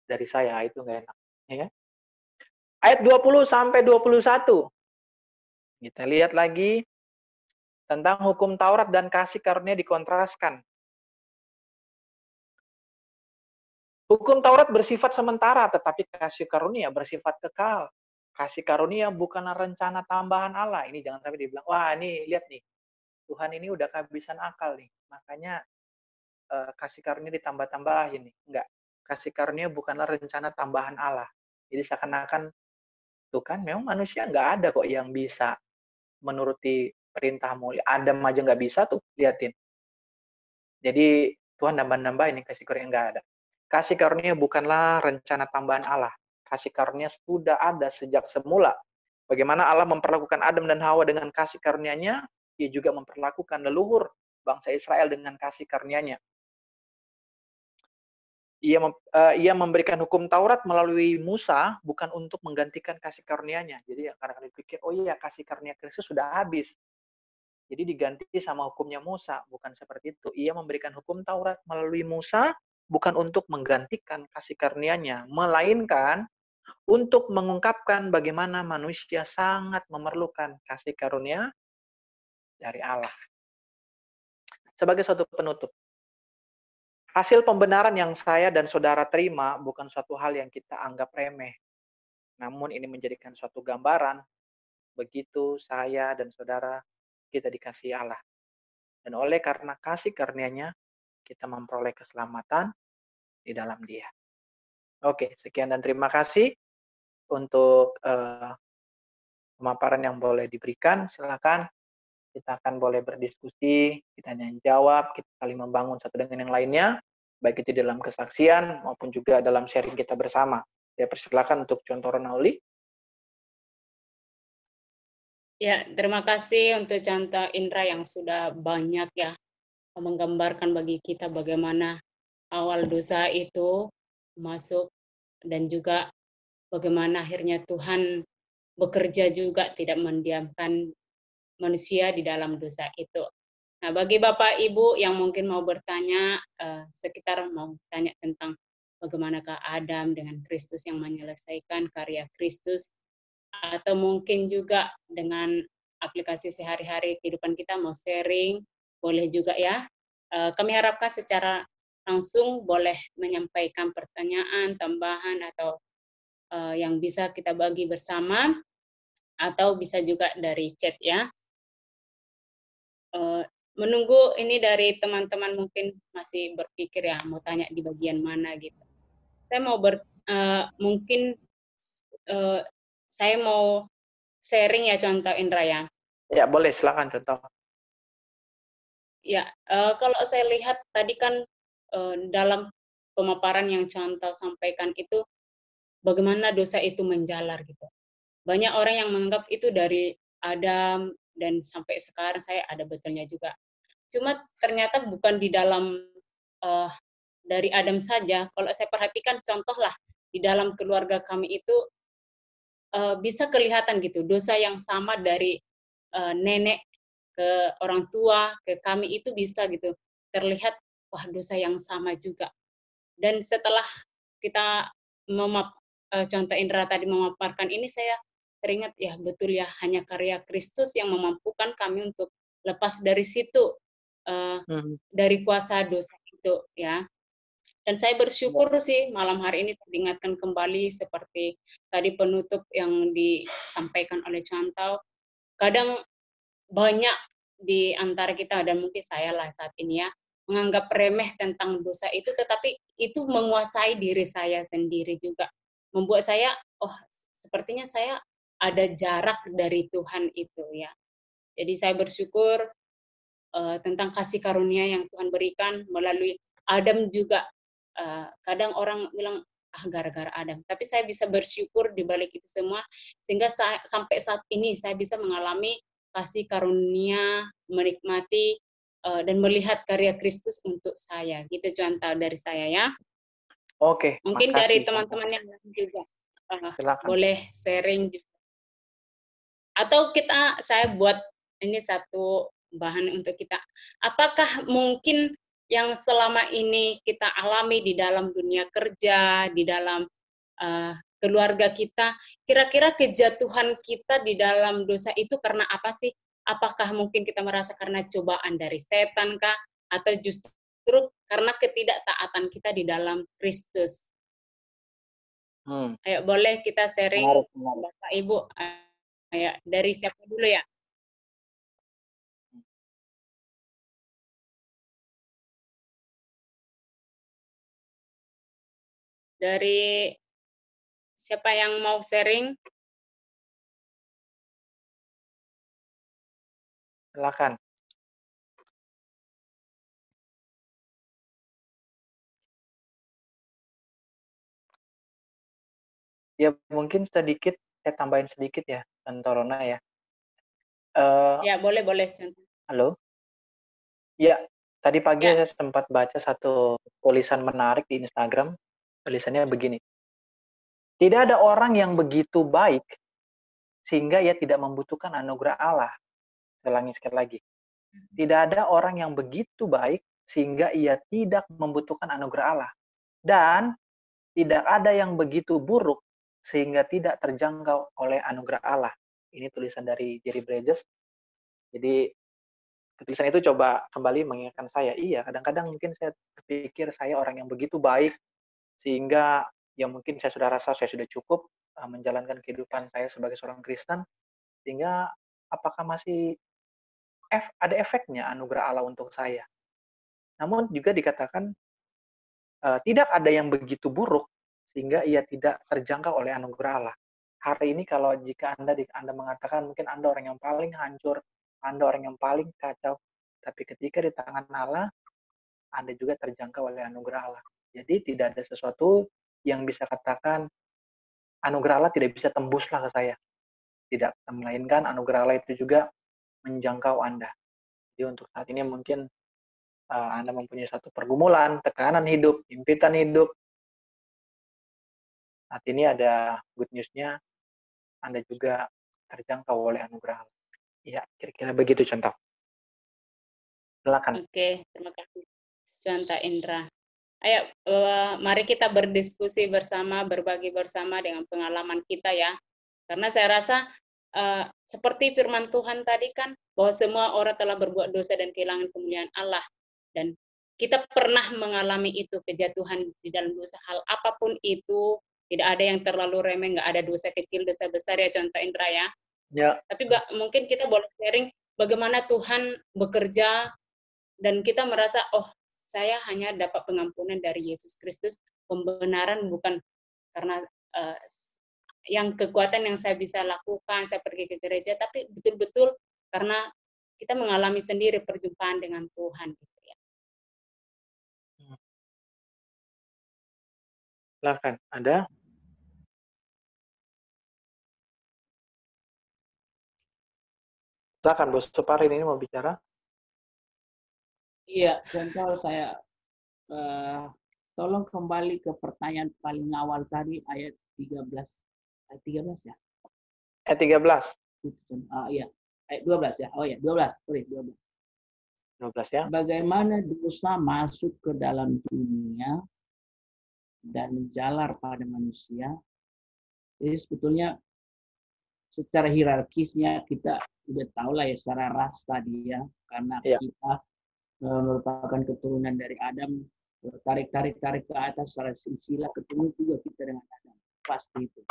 dari saya, itu gak enak. Ya. Ayat 20 sampai 21. Kita lihat lagi tentang hukum Taurat dan kasih karunia dikontraskan. Hukum Taurat bersifat sementara, tetapi kasih karunia bersifat kekal. Kasih karunia bukanlah rencana tambahan Allah. Ini jangan sampai dibilang, wah ini lihat nih, Tuhan ini udah kehabisan akal nih. Makanya kasih karunia ditambah-tambahin nih. Enggak. Kasih karunia bukanlah rencana tambahan Allah. Jadi seakan-akan, tuh kan memang manusia nggak ada kok yang bisa menuruti perintahmu. Adam aja nggak bisa tuh, liatin. Jadi Tuhan nambah-nambah ini kasih karunia nggak ada. Kasih karunia bukanlah rencana tambahan Allah. Kasih karunia sudah ada sejak semula. Bagaimana Allah memperlakukan Adam dan Hawa dengan kasih karunia-Nya, Dia juga memperlakukan leluhur bangsa Israel dengan kasih karunia-Nya. Ia memberikan hukum Taurat melalui Musa bukan untuk menggantikan kasih karunia-Nya. Jadi kadang-kadang dipikir, oh iya kasih karunia Kristus sudah habis. Jadi diganti sama hukumnya Musa, bukan seperti itu. Ia memberikan hukum Taurat melalui Musa bukan untuk menggantikan kasih karunia-Nya, melainkan untuk mengungkapkan bagaimana manusia sangat memerlukan kasih karunia dari Allah. Sebagai suatu penutup, hasil pembenaran yang saya dan saudara terima bukan suatu hal yang kita anggap remeh. Namun ini menjadikan suatu gambaran begitu saya dan saudara kita dikasihi Allah. Dan oleh karena kasih karunia-Nya, kita memperoleh keselamatan di dalam Dia. Oke, sekian dan terima kasih untuk pemaparan yang boleh diberikan. Silakan, kita akan boleh berdiskusi, kita tanya jawab, kita saling membangun satu dengan yang lainnya, baik itu dalam kesaksian maupun juga dalam sharing kita bersama. Saya persilakan untuk contoh Ronauli. Ya, terima kasih untuk contoh Indra yang sudah banyak ya menggambarkan bagi kita bagaimana awal dosa itu masuk dan juga bagaimana akhirnya Tuhan bekerja juga tidak mendiamkan manusia di dalam dosa itu. Nah, bagi Bapak Ibu yang mungkin mau bertanya sekitar mau tanya tentang bagaimanakah Adam dengan Kristus yang menyelesaikan karya Kristus, atau mungkin juga dengan aplikasi sehari-hari kehidupan kita mau sharing, boleh juga ya. Kami harapkan secara langsung boleh menyampaikan pertanyaan, tambahan, atau yang bisa kita bagi bersama, atau bisa juga dari chat ya. Menunggu ini dari teman-teman mungkin masih berpikir ya mau tanya di bagian mana gitu. Saya mau mungkin saya mau sharing ya contoh Indra ya. Ya boleh, silakan contoh. Ya, kalau saya lihat tadi kan dalam pemaparan yang contoh sampaikan itu bagaimana dosa itu menjalar gitu. Banyak orang yang menganggap itu dari Adam dan sampai sekarang saya ada betulnya juga. Cuma ternyata bukan di dalam dari Adam saja. Kalau saya perhatikan contohlah di dalam keluarga kami itu bisa kelihatan gitu dosa yang sama dari nenek ke orang tua ke kami itu bisa gitu terlihat, wah dosa yang sama juga. Dan setelah kita contoh Indra tadi memaparkan ini, saya teringat ya betul ya, hanya karya Kristus yang memampukan kami untuk lepas dari situ, dari kuasa dosa itu ya. Dan saya bersyukur sih malam hari ini saya diingatkan kembali seperti tadi penutup yang disampaikan oleh Contoh. Kadang banyak di antara kita dan mungkin saya lah saat ini ya menganggap remeh tentang dosa itu, tetapi itu menguasai diri saya sendiri juga, membuat saya sepertinya saya ada jarak dari Tuhan itu ya. Jadi saya bersyukur tentang kasih karunia yang Tuhan berikan melalui Adam juga. Kadang orang bilang gara-gara Adam, tapi saya bisa bersyukur di balik itu semua sehingga sampai saat ini saya bisa mengalami kasih karunia, menikmati dan melihat karya Kristus untuk saya. Gitu contoh dari saya ya. Oke. Mungkin makasih, dari teman-teman yang lain juga boleh sharing juga. Atau saya buat ini satu bahan untuk kita. Apakah mungkin yang selama ini kita alami di dalam dunia kerja, di dalam keluarga kita, kira-kira kejatuhan kita di dalam dosa itu karena apa sih? Apakah mungkin kita merasa karena cobaan dari setan kah? Atau justru karena ketidaktaatan kita di dalam Kristus? Ayo boleh kita sharing, Bapak Ibu. Ya, dari siapa dulu ya? Dari siapa yang mau sharing? Silakan. Ya mungkin sedikit, saya tambahin sedikit ya, Tante Rona ya. Ya boleh. Halo? Ya, tadi pagi Ya. saya sempat baca satu tulisan menarik di Instagram. Tulisannya begini. Tidak ada orang yang begitu baik sehingga ia tidak membutuhkan anugerah Allah. Saya ulangi sekali lagi. Tidak ada orang yang begitu baik sehingga ia tidak membutuhkan anugerah Allah. Dan tidak ada yang begitu buruk sehingga tidak terjangkau oleh anugerah Allah. Ini tulisan dari Jerry Bridges. Jadi tulisan itu coba kembali mengingatkan saya, iya kadang-kadang mungkin saya berpikir saya orang yang begitu baik sehingga ya mungkin saya sudah rasa saya sudah cukup menjalankan kehidupan saya sebagai seorang Kristen, sehingga apakah masih ada efeknya anugerah Allah untuk saya. Namun juga dikatakan tidak ada yang begitu buruk sehingga ia tidak terjangkau oleh anugerah Allah. Hari ini kalau jika Anda mengatakan mungkin Anda orang yang paling hancur, Anda orang yang paling kacau, tapi ketika di tangan Allah, Anda juga terjangkau oleh anugerah Allah. Jadi tidak ada sesuatu yang bisa katakan anugerah Allah tidak bisa tembuslah ke saya. Tidak, melainkan anugerah Allah itu juga menjangkau Anda. Jadi untuk saat ini mungkin Anda mempunyai satu pergumulan, tekanan hidup, impitan hidup. Saat ini ada good news-nya, Anda juga terjangkau oleh anugerah Allah. Ya, kira-kira begitu contoh. Silakan. Oke, terima kasih contoh Indra. Ayo, mari kita berdiskusi bersama, berbagi bersama dengan pengalaman kita ya. Karena saya rasa seperti firman Tuhan tadi kan, bahwa semua orang telah berbuat dosa dan kehilangan kemuliaan Allah. Dan kita pernah mengalami itu, kejatuhan di dalam dosa. Hal apapun itu, tidak ada yang terlalu remeh, nggak ada dosa kecil, dosa besar ya, contoh Indra ya. Ya. Tapi mungkin kita boleh sharing bagaimana Tuhan bekerja, dan kita merasa, oh saya hanya dapat pengampunan dari Yesus Kristus, pembenaran bukan karena yang kekuatan yang saya bisa lakukan, saya pergi ke gereja, tapi betul-betul karena kita mengalami sendiri perjumpaan dengan Tuhan. Gitu ya. Silakan, Anda. Silakan, Bos Suparin ini mau bicara. Iya, contoh saya tolong kembali ke pertanyaan paling awal tadi, ayat 13. Ayat 13 ya? Ayat 13. Iya, ayat 12 ya. Oh ya, 12. Sorry, 12. 12 ya. Bagaimana dosa masuk ke dalam dunia dan menjalar pada manusia. Jadi sebetulnya secara hierarkisnya kita udah tahu lah ya secara ras tadi ya. Karena kita merupakan keturunan dari Adam, tarik ke atas secara silsilah, ketemu juga kita dengan Adam. Pasti itu.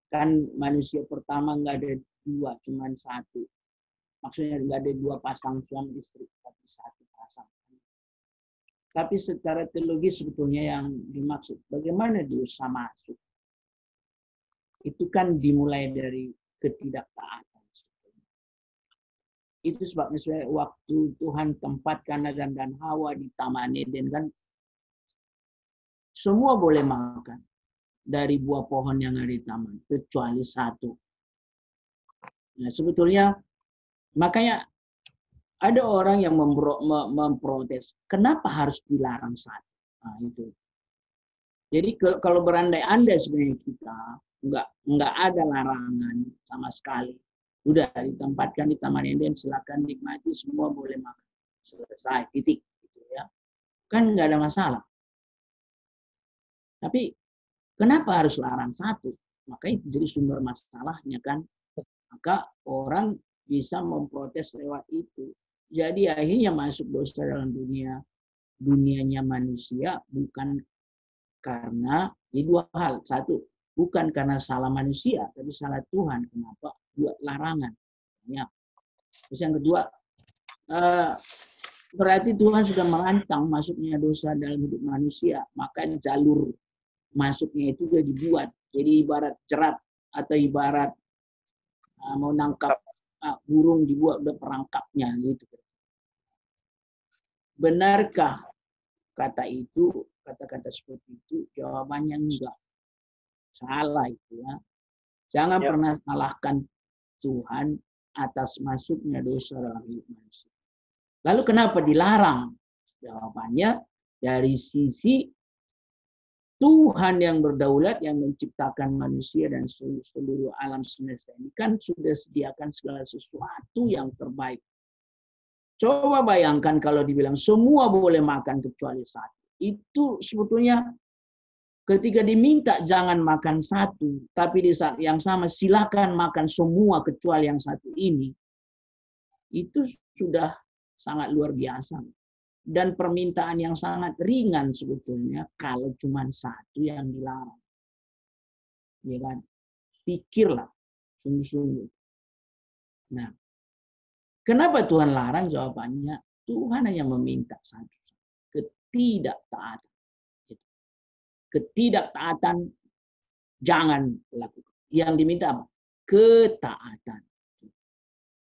Kan manusia pertama nggak ada dua, cuma satu. Maksudnya nggak ada dua pasang suami istri, tapi satu pasang. Tapi secara teologis sebetulnya yang dimaksud, bagaimana dosa masuk? Itu kan dimulai dari ketidaktaatan. Itu sebabnya waktu Tuhan tempatkan Adam dan Hawa di Taman Eden kan, semua boleh makan dari buah pohon yang ada di taman, kecuali satu. Nah, sebetulnya makanya ada orang yang memprotes, kenapa harus dilarang satu? Nah, itu. Jadi kalau berandai-andai sebenarnya kita nggak ada larangan sama sekali. Udah ditempatkan di Taman Eden, silakan nikmati, semua boleh makan. Selesai, titik. Gitu ya. Kan nggak ada masalah. Tapi kenapa harus larang satu? Makanya jadi sumber masalahnya kan. Maka orang bisa memprotes lewat itu. Jadi akhirnya masuk dosa dalam dunianya manusia bukan karena ini dua hal. Satu, bukan karena salah manusia, tapi salah Tuhan. Kenapa buat larangan? Ya. Terus yang kedua, berarti Tuhan sudah merancang masuknya dosa dalam hidup manusia. Maka jalur masuknya itu sudah dibuat. Jadi ibarat jerat atau ibarat mau nangkap burung, dibuat udah perangkapnya gitu. Benarkah kata-kata seperti itu? Jawabannya enggak. Salah itu ya. Jangan pernah salahkan Tuhan atas masuknya dosa dalam hidup manusia. Lalu kenapa dilarang? Jawabannya dari sisi Tuhan yang berdaulat yang menciptakan manusia dan seluruh alam semesta ini kan sudah sediakan segala sesuatu yang terbaik. Coba bayangkan kalau dibilang semua boleh makan kecuali satu. Itu sebetulnya ketika diminta jangan makan satu, tapi di saat yang sama silakan makan semua kecuali yang satu ini. Itu sudah sangat luar biasa. Dan permintaan yang sangat ringan sebetulnya kalau cuma satu yang dilarang. Ya kan? Pikirlah sungguh-sungguh. Nah, kenapa Tuhan larang? Jawabannya Tuhan hanya meminta satu, ketidaktaatan. Ketidaktaatan jangan lakukan. Yang diminta apa? Ketaatan.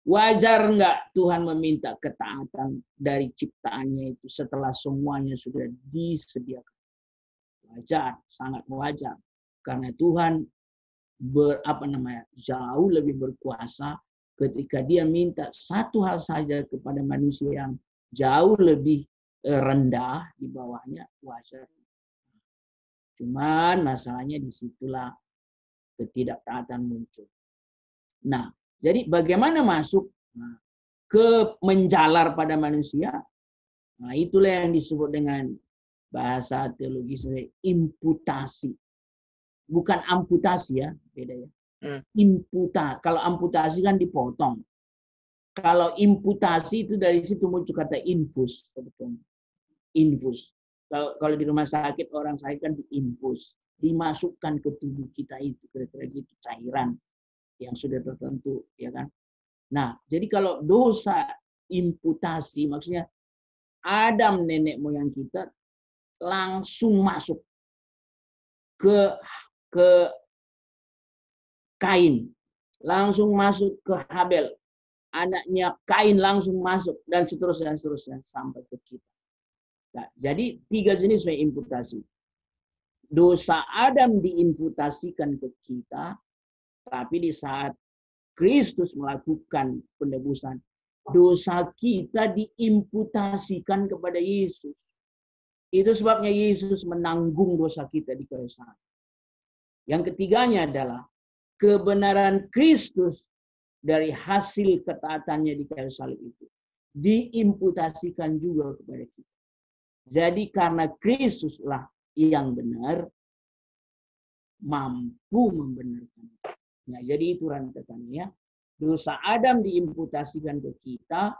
Wajar enggak Tuhan meminta ketaatan dari ciptaannya itu setelah semuanya sudah disediakan? Wajar, sangat wajar. Karena Tuhan jauh lebih berkuasa ketika dia minta satu hal saja kepada manusia yang jauh lebih rendah di bawahnya, wajar. Cuman masalahnya disitulah ketidaktaatan muncul. Nah, jadi bagaimana masuk ke menjalar pada manusia? Nah, itulah yang disebut dengan bahasa teologi sebagai imputasi. Bukan amputasi ya, beda ya. Kalau amputasi kan dipotong. Kalau imputasi itu dari situ muncul kata infus sebetulnya. Infus. Kalau di rumah sakit orang sakit kan diinfus, dimasukkan ke tubuh kita itu kira-kira gitu cairan yang sudah tertentu, ya kan? Nah, jadi kalau dosa imputasi maksudnya Adam nenek moyang kita langsung masuk ke Kain, langsung masuk ke Habel, anaknya Kain langsung masuk dan seterusnya sampai ke kita. Nah, jadi 3 jenis imputasi. Dosa Adam diimputasikan ke kita, tapi di saat Kristus melakukan penebusan, dosa kita diimputasikan kepada Yesus. Itu sebabnya Yesus menanggung dosa kita di kayu salib. Yang ketiganya adalah kebenaran Kristus dari hasil ketaatannya di kayu salib itu diimputasikan juga kepada kita. Jadi karena Kristuslah yang benar, mampu membenarkan. Nah, jadi itu rentetannya. Dosa Adam diimputasikan ke kita,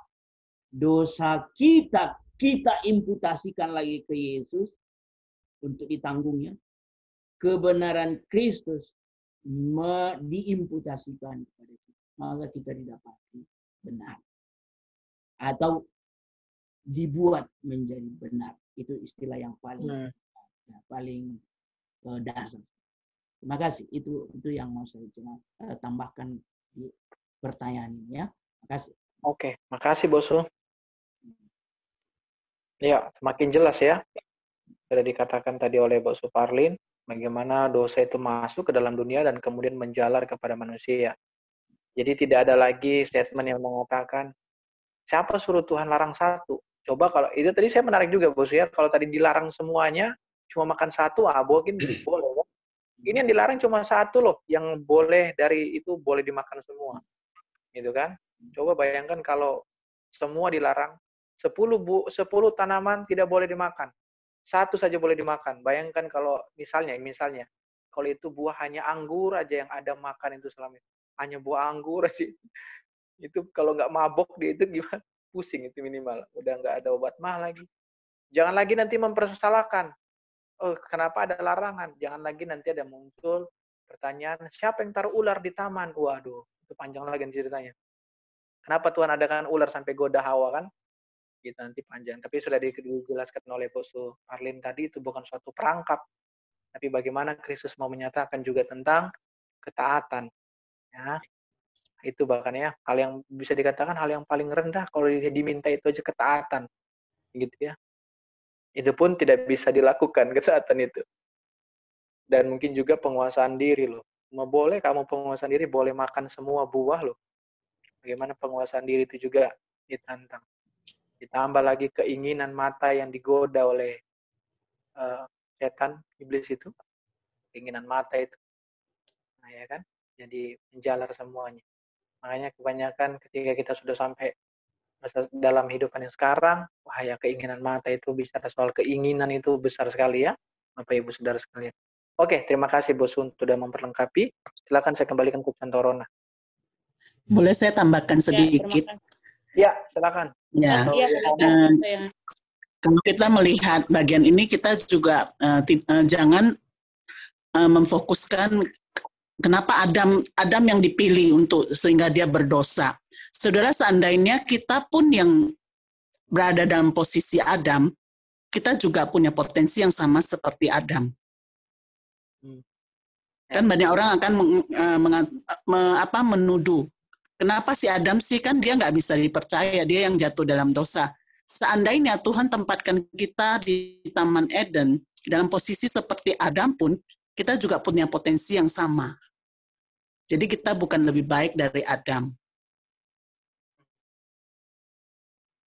dosa kita imputasikan lagi ke Yesus untuk ditanggungnya. Kebenaran Kristus diimputasikan kepada kita, maka kita didapati benar atau dibuat menjadi benar. Itu istilah yang paling dasar. Terima kasih. Itu yang mau saya tambahkan di pertanyaan ini ya. Terima kasih. Oke, makasih Bosu. Ya, semakin jelas ya. Sudah dikatakan tadi oleh Bosu Parlin, bagaimana dosa itu masuk ke dalam dunia dan kemudian menjalar kepada manusia. Jadi tidak ada lagi statement yang mengatakan, siapa suruh Tuhan larang satu? Coba kalau, itu tadi saya menarik juga Bosu ya, kalau tadi dilarang semuanya, cuma makan satu, mungkin boleh. Ini yang dilarang cuma satu loh, yang boleh dari itu boleh dimakan semua. Gitu kan? Coba bayangkan kalau semua dilarang, 10 tanaman tidak boleh dimakan. Satu saja boleh dimakan. Bayangkan kalau misalnya, kalau itu buah hanya anggur aja yang ada makan itu selama itu. Hanya buah anggur aja. Itu kalau nggak mabok dia itu gimana? Pusing itu minimal. Udah nggak ada obat mah lagi. Jangan lagi nanti mempersalahkan. Oh, kenapa ada larangan? Jangan lagi nanti ada muncul pertanyaan, siapa yang taruh ular di taman? Waduh, itu panjang lagi ceritanya. Kenapa Tuhan adakan ular sampai goda Hawa kan? Gitu nanti panjang. Tapi sudah dijelaskan oleh Bosu Parlin tadi, itu bukan suatu perangkap. Tapi bagaimana Kristus mau menyatakan juga tentang ketaatan. Ya, itu bahkan ya, hal yang bisa dikatakan hal yang paling rendah kalau diminta itu aja ketaatan. Gitu ya. Itu pun tidak bisa dilakukan ketaatan itu. Dan mungkin juga penguasaan diri loh. Boleh kamu penguasaan diri, boleh makan semua buah loh. Bagaimana penguasaan diri itu juga ditantang. Ditambah lagi keinginan mata yang digoda oleh setan, iblis itu. Keinginan mata itu. Nah, ya kan? Jadi menjalar semuanya. Makanya kebanyakan ketika kita sudah sampai dalam hidupan yang sekarang, wah ya keinginan mata itu bicara soal keinginan itu besar sekali ya, Bapak Ibu Saudara sekalian. Oke, terima kasih Bos sudah memperlengkapi. Silakan saya kembalikan ke Santorona. Boleh saya tambahkan sedikit? Ya, silakan. Ya. Kalau kita melihat bagian ini, kita juga jangan memfokuskan kenapa Adam yang dipilih untuk sehingga dia berdosa. Saudara, seandainya kita pun yang berada dalam posisi Adam, kita juga punya potensi yang sama seperti Adam. Kan banyak orang akan menuduh, kenapa si Adam sih, kan dia nggak bisa dipercaya, dia yang jatuh dalam dosa. Seandainya Tuhan tempatkan kita di Taman Eden, dalam posisi seperti Adam pun, kita juga punya potensi yang sama. Jadi kita bukan lebih baik dari Adam.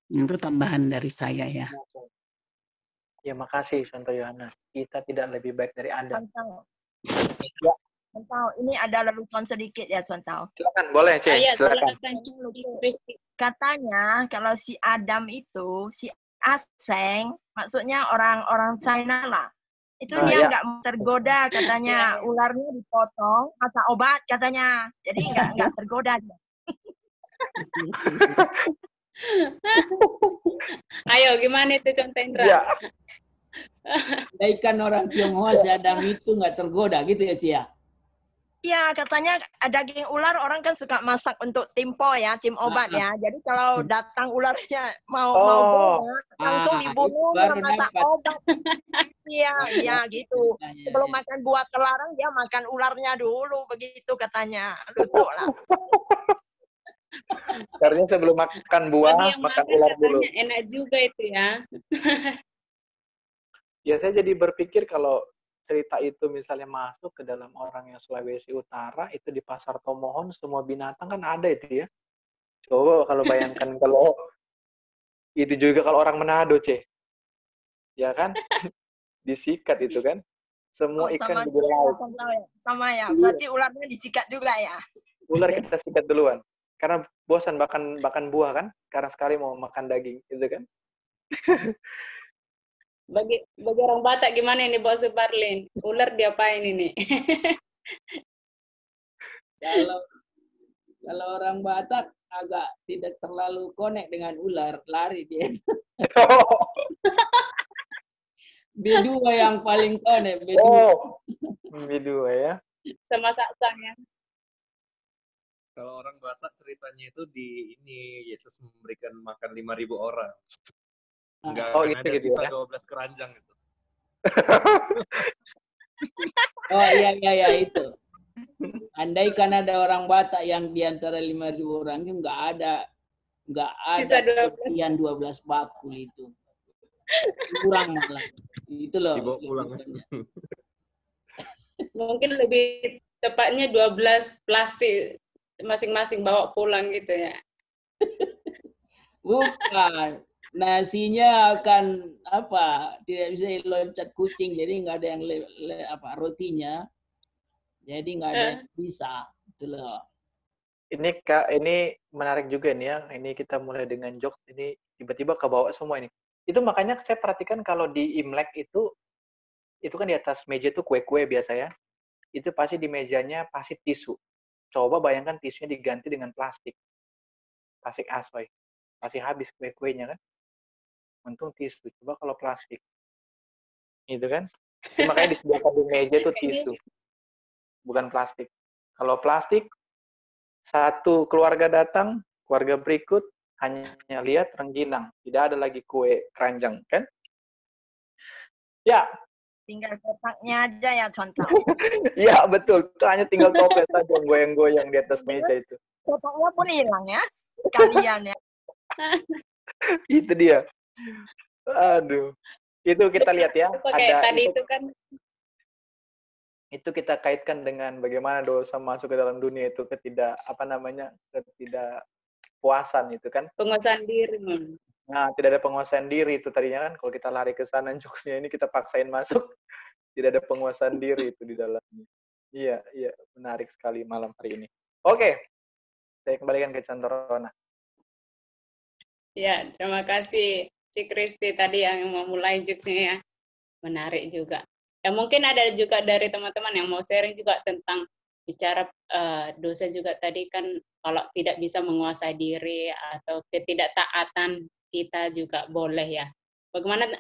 Itu tambahan dari saya ya. Ya, makasih Santo Yohanes. Kita tidak lebih baik dari Adam. Santo. Ya. Santo, ini ada lelucon sedikit ya Santo. Silakan, boleh Cek. Silakan. Katanya kalau si Adam itu, si Aseng, maksudnya orang-orang China lah. Itu dia nggak tergoda, katanya ularnya dipotong, masa obat katanya. Jadi nggak tergoda dia. Ayo, gimana itu contoh Indra? Ya. Ikan orang Tionghoa si Adam itu nggak tergoda gitu ya Cia? Iya, katanya daging ular orang kan suka masak untuk tim obat ya. Jadi kalau datang ularnya mau bunuh, langsung dibunuh masak obat. Iya gitu. Sebelum makan buah terlarang dia makan ularnya dulu, begitu katanya. Lucu lah. Karena sebelum makan buah, makan ular dulu. Enak juga itu ya. Ya, saya jadi berpikir kalau cerita itu misalnya masuk ke dalam orang yang Sulawesi Utara, itu di Pasar Tomohon, semua binatang kan ada itu ya. Coba kalau bayangkan kalau itu juga kalau orang Manado, ya kan? Disikat itu kan. Semua ikan di laut. Sama ya, berarti ularnya disikat juga ya. Ular kita sikat duluan. Karena bosan makan buah kan, karena sekali mau makan daging, gitu kan. Bagi orang Batak gimana ini Bos Suparlin? Ular diapain ini? Kalau orang Batak agak tidak terlalu connect dengan ular, lari dia. B2 yang paling connect, B2. Oh, B2 ya. Sama saksang ya. Kalau orang Batak ceritanya itu di ini Yesus memberikan makan 5.000 orang. Enggak ada gitu sisa ya. 12 keranjang itu. Oh iya itu. Andai kan ada orang Batak yang di antara 5.000 orang itu enggak ada sisa 12 bakul itu. Kurang malah. Itu loh. Dibawa pulang. Mungkin lebih tepatnya 12 plastik masing-masing bawa pulang gitu ya. Bukan. Nasinya akan tidak bisa loncat kucing, jadi nggak ada yang rotinya, jadi nggak ada yang bisa itu loh. Ini Kak, ini menarik juga nih ya. Ini kita mulai dengan jokes, ini tiba-tiba kebawa semua ini. Itu makanya saya perhatikan kalau di Imlek itu kan di atas meja itu kue-kue biasa ya. Itu pasti di mejanya pasti tisu. Coba bayangkan tisunya diganti dengan plastik asoy, pasti habis kue-kuenya kan. Untung tisu, coba kalau plastik. Gitu kan? Jadi makanya disediakan di meja itu tisu. Bukan plastik. Kalau plastik, satu keluarga datang, keluarga berikut, hanya lihat rengginang. Tidak ada lagi kue keranjang, kan? Ya. Tinggal kotaknya aja ya, contoh. Ya, betul. Hanya tinggal toples saja goyang-goyang di atas meja itu. Kotaknya pun hilang ya, sekalian ya. Itu dia. Aduh, itu kita lihat ya. Kayak tadi itu kan. Itu kita kaitkan dengan bagaimana dosa masuk ke dalam dunia itu ketidakpuasan itu kan. Penguasaan diri. Nah, tidak ada penguasaan diri itu tadinya kan, kalau kita lari ke sana jokesnya ini kita paksain masuk, tidak ada penguasaan diri itu di dalamnya. Iya, iya, menarik sekali malam hari ini. Oke, saya kembalikan ke Cantorona. Ya, terima kasih Cik Kristi tadi yang memulai jokesnya ya. Menarik juga. Ya mungkin ada juga dari teman-teman yang mau sharing juga tentang bicara dosa juga tadi kan, kalau tidak bisa menguasai diri atau ketidaktaatan kita juga boleh ya. Bagaimana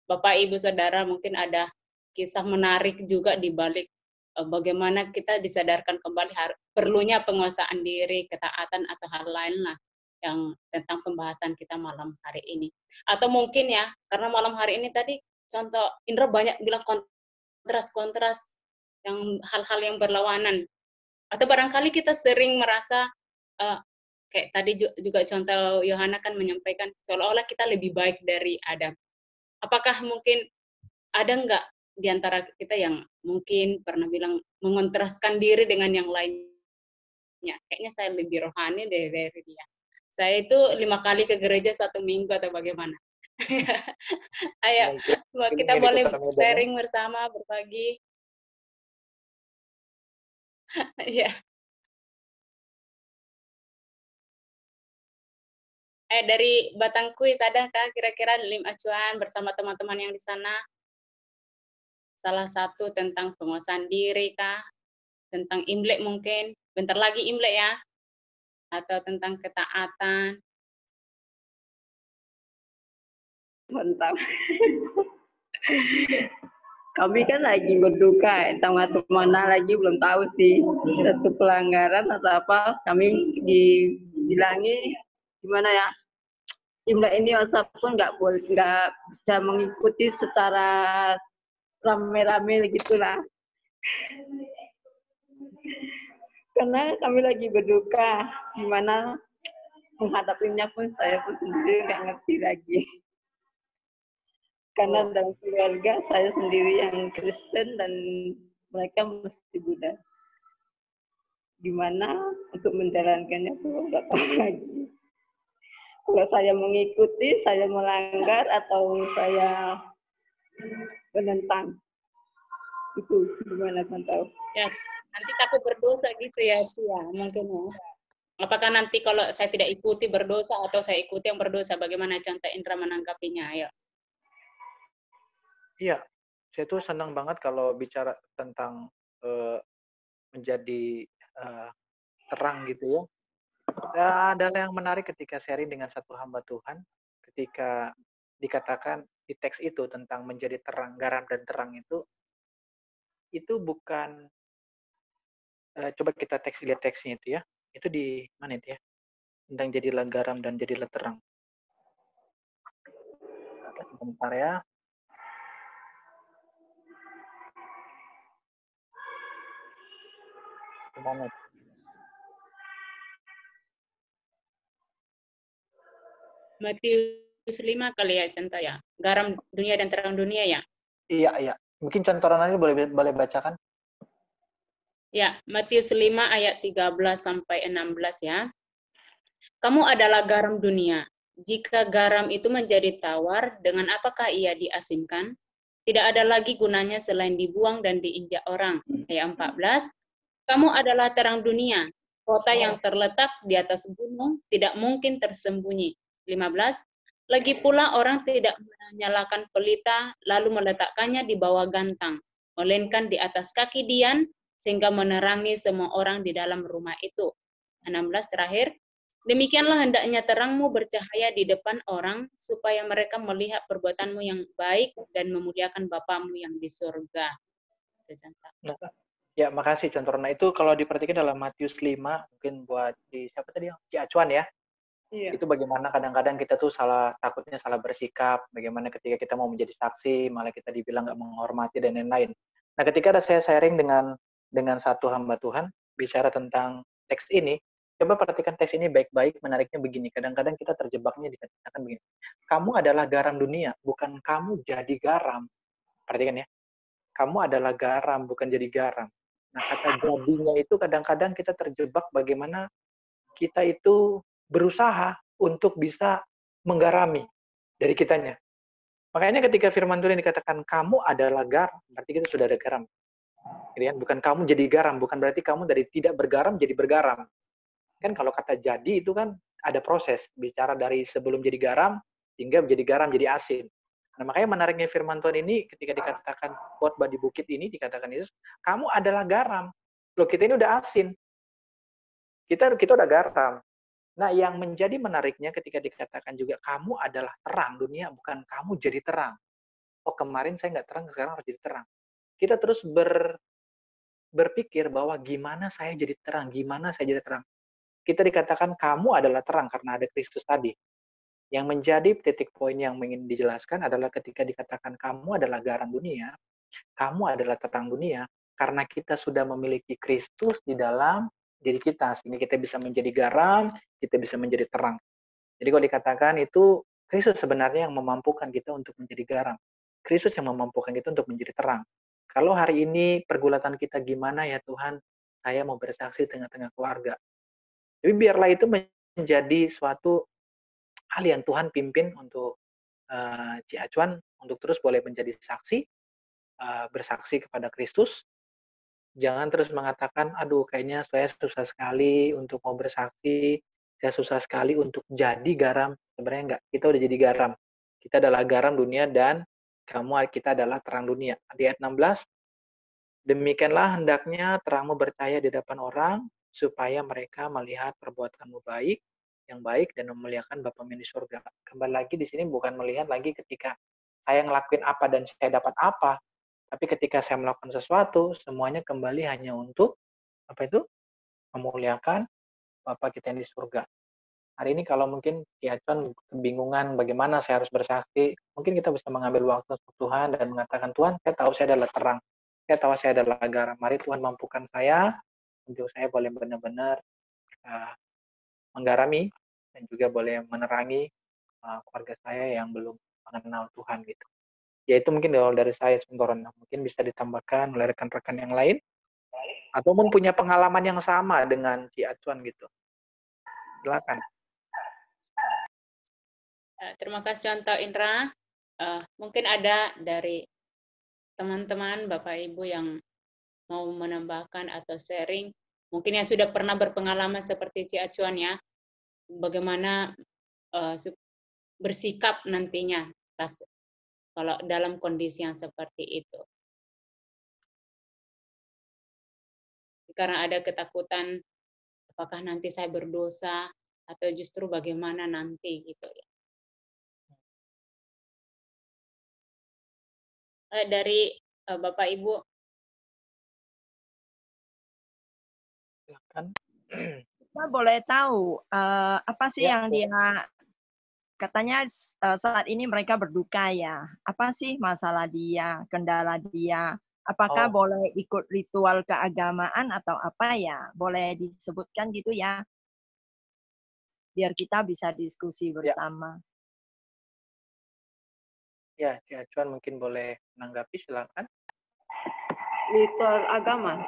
Bapak Ibu Saudara, mungkin ada kisah menarik juga di balik bagaimana kita disadarkan kembali perlunya penguasaan diri, ketaatan atau hal lain lah yang tentang pembahasan kita malam hari ini. Atau mungkin ya, karena malam hari ini tadi contoh Indra banyak bilang kontras-kontras yang hal-hal yang berlawanan. Atau barangkali kita sering merasa kayak tadi juga contoh Yohana kan menyampaikan seolah-olah kita lebih baik dari Adam. Apakah mungkin ada nggak di antara kita yang mungkin pernah bilang mengontraskan diri dengan yang lainnya? Kayaknya saya lebih rohani dari dia. Saya itu 5 kali ke gereja 1 minggu atau bagaimana? Ayo, kita boleh sharing bersama, berbagi. Ya. Dari Batang Kuis adakah kira-kira 5 acuan bersama teman-teman yang di sana? Salah satu tentang penguasaan diri kah? Tentang Imlek mungkin? Bentar lagi Imlek ya? Atau tentang ketaatan? Mantap. Kami kan lagi berduka, mana lagi belum tahu sih satu pelanggaran atau apa. Kami dibilangi gimana ya, Imlek ini walaupun nggak bisa mengikuti secara rame-rame gitulah. Karena kami lagi berduka, gimana menghadapinya pun saya pun sendiri nggak ngerti lagi. Karena dalam keluarga saya sendiri yang Kristen dan mereka masih Buddha. Gimana untuk menjalankannya tuh nggak tahu lagi. Kalau saya mengikuti, saya melanggar atau saya menentang. Itu gimana Santau? Ya, nanti takut berdosa gitu ya, Sia, mungkin ya. Apakah nanti kalau saya tidak ikuti berdosa atau saya ikuti yang berdosa, bagaimana contoh Indra menanggapinya? Ayo. Iya, saya tuh senang banget kalau bicara tentang menjadi terang gitu ya. Adalah yang menarik ketika sharing dengan satu hamba Tuhan, ketika dikatakan di teks itu tentang menjadi terang, garam dan terang itu bukan, coba kita lihat teksnya itu ya, itu di mana itu ya, tentang jadilah garam dan jadilah terang. Sebentar ya. Gimana? Matius 5 kali ya contoh ya. Garam dunia dan terang dunia ya. Iya, iya. Mungkin contoh Ronaldo boleh bacakan? Ya, Matius 5 ayat 13 sampai 16 ya. Kamu adalah garam dunia. Jika garam itu menjadi tawar, dengan apakah ia diasinkan? Tidak ada lagi gunanya selain dibuang dan diinjak orang. Ayat 14. Kamu adalah terang dunia. Kota yang terletak di atas gunung tidak mungkin tersembunyi. 15. Lagi pula orang tidak menyalakan pelita lalu meletakkannya di bawah gantang, melainkan di atas kaki dian sehingga menerangi semua orang di dalam rumah itu. 16 terakhir. Demikianlah hendaknya terangmu bercahaya di depan orang supaya mereka melihat perbuatanmu yang baik dan memuliakan Bapamu yang di surga. Nah, ya, makasih contoh. Nah, itu kalau diperhatikan dalam Matius 5, mungkin buat siapa tadi? Ci Acuan ya. Iya. Itu bagaimana kadang-kadang kita tuh takutnya salah bersikap, bagaimana ketika kita mau menjadi saksi, malah kita dibilang nggak menghormati dan lain-lain. Nah, ketika ada saya sharing dengan satu hamba Tuhan, bicara tentang teks ini, coba perhatikan teks ini baik-baik, menariknya begini. Kadang-kadang kita terjebaknya dikatakan begini, kamu adalah garam dunia, bukan kamu jadi garam. Perhatikan ya, kamu adalah garam, bukan jadi garam. Nah, kata jadinya itu kadang-kadang kita terjebak bagaimana kita itu berusaha untuk bisa menggarami dari kitanya. Makanya ketika firman Tuhan dikatakan kamu adalah garam, berarti kita sudah ada garam. Gitu kan? Bukan kamu jadi garam, bukan berarti kamu dari tidak bergaram jadi bergaram. Kan kalau kata jadi itu kan ada proses, bicara dari sebelum jadi garam hingga menjadi garam jadi asin. Nah, makanya menariknya firman Tuhan ini ketika dikatakan khotbah di bukit ini dikatakan Yesus, kamu adalah garam. Loh, kita ini udah asin. Kita udah garam. Nah, yang menjadi menariknya ketika dikatakan juga kamu adalah terang dunia, bukan kamu jadi terang. Oh, kemarin saya nggak terang, sekarang harus jadi terang. Kita terus berpikir bahwa gimana saya jadi terang, gimana saya jadi terang. Kita dikatakan kamu adalah terang karena ada Kristus tadi. Yang menjadi titik poin yang ingin dijelaskan adalah ketika dikatakan kamu adalah garam dunia, kamu adalah terang dunia, karena kita sudah memiliki Kristus di dalam diri kita, sehingga kita bisa menjadi garam, kita bisa menjadi terang. Jadi kalau dikatakan itu, Kristus sebenarnya yang memampukan kita untuk menjadi garam. Kristus yang memampukan kita untuk menjadi terang. Kalau hari ini pergulatan kita gimana ya Tuhan, saya mau bersaksi tengah-tengah keluarga. Tapi biarlah itu menjadi suatu hal yang Tuhan pimpin untuk Ciacuan untuk terus boleh menjadi saksi, bersaksi kepada Kristus. Jangan terus mengatakan, aduh kayaknya saya susah sekali untuk mau bersaksi, saya susah sekali untuk jadi garam. Sebenarnya enggak, kita udah jadi garam. Kita adalah garam dunia dan kita adalah terang dunia. Di ayat 16, demikianlah hendaknya terangmu bercahaya di hadapan orang, supaya mereka melihat perbuatanmu baik, yang baik, dan memuliakan Bapamu di surga. Kembali lagi di sini bukan melihat lagi ketika saya ngelakuin apa dan saya dapat apa, tapi ketika saya melakukan sesuatu, semuanya kembali hanya untuk apa itu? Memuliakan Bapa kita yang di surga. Hari ini kalau mungkin Ciacuan kebingungan bagaimana saya harus bersaksi, mungkin kita bisa mengambil waktu untuk Tuhan dan mengatakan, Tuhan, saya tahu saya adalah terang. Saya tahu saya adalah garam. Mari Tuhan mampukan saya untuk saya boleh benar-benar menggarami dan juga boleh menerangi keluarga saya yang belum mengenal Tuhan gitu. Ya itu mungkin dari saya Contoron, mungkin bisa ditambahkan oleh rekan-rekan yang lain ataupun punya pengalaman yang sama dengan Ciacuan gitu. Silakan. Terima kasih contoh Indra. Mungkin ada dari teman-teman Bapak Ibu yang mau menambahkan atau sharing, mungkin yang sudah pernah berpengalaman seperti Ciacuan ya, bagaimana bersikap nantinya kalau dalam kondisi yang seperti itu. Karena ada ketakutan, apakah nanti saya berdosa atau justru bagaimana nanti gitu ya. Dari Bapak Ibu. Silakan. Kita boleh tahu apa sih Ya, yang dia katanya saat ini mereka berduka ya. Apa sih masalah dia, kendala dia? Apakah boleh ikut ritual keagamaan atau apa ya? Boleh disebutkan gitu ya. Biar kita bisa diskusi bersama. Ya, Ciacuan mungkin boleh menanggapi, silakan. Ritual agama.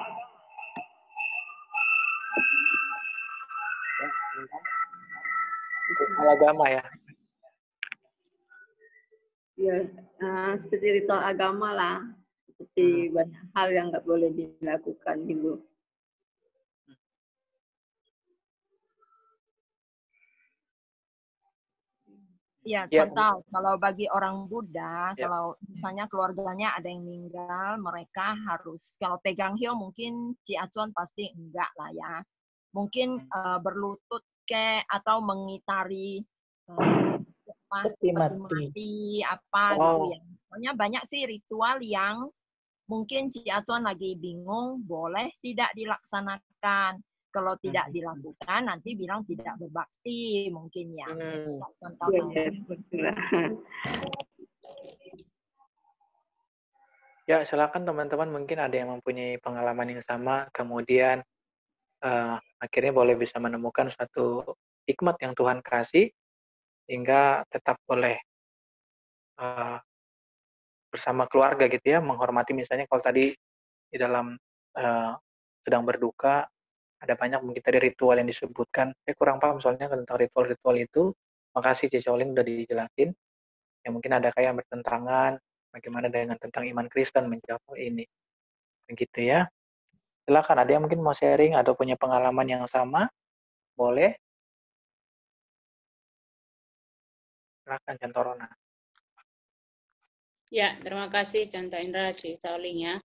Ritual agama ya. Ya, seperti ritual agama lah. Seperti banyak hal yang nggak boleh dilakukan gitu. Ya, contoh kalau bagi orang Buddha, kalau misalnya keluarganya ada yang meninggal, mereka harus kalau pegang heel mungkin Ciacuan pasti enggak lah ya. Mungkin berlutut atau mengitari peti mati apa gitu ya. Soalnya banyak sih ritual yang mungkin Ciacuan lagi bingung boleh tidak dilaksanakan. Kalau tidak dilakukan, nanti bilang tidak berbakti mungkin ya. Ya, silakan teman-teman mungkin ada yang mempunyai pengalaman yang sama, kemudian akhirnya boleh bisa menemukan suatu hikmat yang Tuhan kasih, hingga tetap boleh bersama keluarga gitu ya, menghormati misalnya kalau tadi di dalam sedang berduka, ada banyak mungkin tadi ritual yang disebutkan. Saya kurang paham soalnya tentang ritual-ritual itu. Makasih Cici Olin udah dijelasin. Ya mungkin ada kayak yang bertentangan, bagaimana dengan tentang iman Kristen menjawab hal ini. Begitu ya. Silakan, ada yang mungkin mau sharing atau punya pengalaman yang sama, boleh. Silakan Cantorona. Ya, terima kasih Contoh Indra, Ci Sauling ya.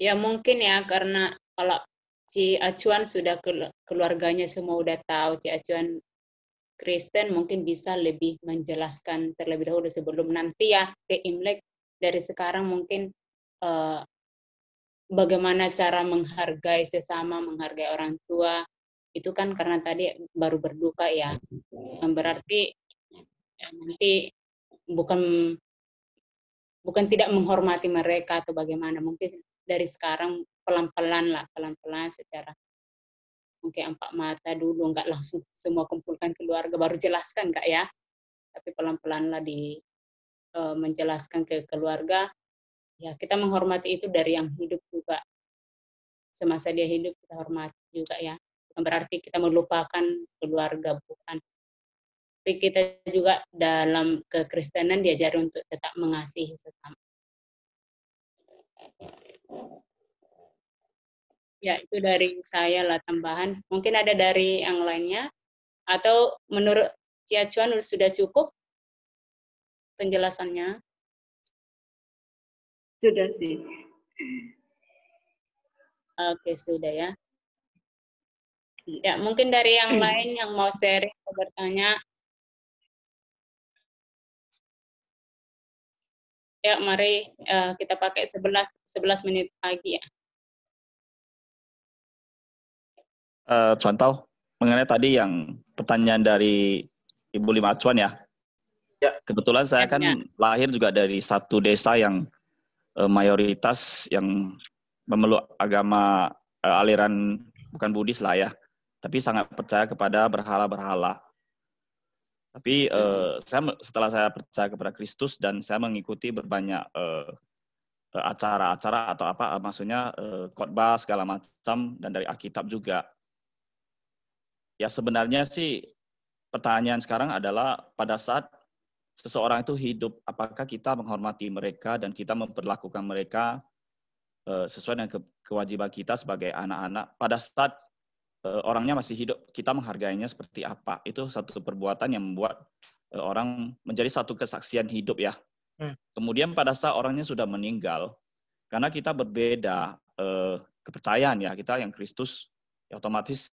Ya mungkin ya, karena kalau Ci Acuan sudah keluarganya semua udah tahu Ci Acuan Kristen, mungkin bisa lebih menjelaskan terlebih dahulu sebelum nanti ya ke Imlek. Dari sekarang mungkin bagaimana cara menghargai sesama, menghargai orang tua, itu kan karena tadi baru berduka ya. Berarti ya, nanti bukan tidak menghormati mereka atau bagaimana, mungkin dari sekarang pelan-pelan lah, pelan-pelan secara mungkin empat mata dulu, nggak langsung semua kumpulkan keluarga baru jelaskan nggak ya, tapi pelan-pelan lah menjelaskan ke keluarga. Ya kita menghormati itu dari yang hidup juga, semasa dia hidup kita hormati juga ya, bukan berarti kita melupakan keluarga, bukan. Tapi kita juga dalam kekristenan diajar untuk tetap mengasihi sesama. Ya, itu dari saya lah tambahan. Mungkin ada dari yang lainnya? Atau menurut Cia Chuan sudah cukup penjelasannya? Sudah sih. Oke, sudah ya. Ya, mungkin dari yang lain yang mau sharing atau bertanya. Ya, mari kita pakai 11 menit lagi ya. Contoh mengenai tadi yang pertanyaan dari Ibu Lima Acuan ya. Ya. Kebetulan saya kan lahir juga dari satu desa yang mayoritas yang memeluk agama aliran bukan Buddhis lah ya, tapi sangat percaya kepada berhala-berhala. Tapi setelah saya percaya kepada Kristus dan saya mengikuti berbanyak acara-acara atau apa, maksudnya khotbah segala macam dan dari Alkitab juga. Ya sebenarnya sih pertanyaan sekarang adalah pada saat seseorang itu hidup, apakah kita menghormati mereka dan kita memperlakukan mereka sesuai dengan kewajiban kita sebagai anak-anak. Pada saat orangnya masih hidup, kita menghargainya seperti apa. Itu satu perbuatan yang membuat orang menjadi satu kesaksian hidup ya. Kemudian pada saat orangnya sudah meninggal, karena kita berbeda kepercayaan ya, kita yang Kristus, ya otomatis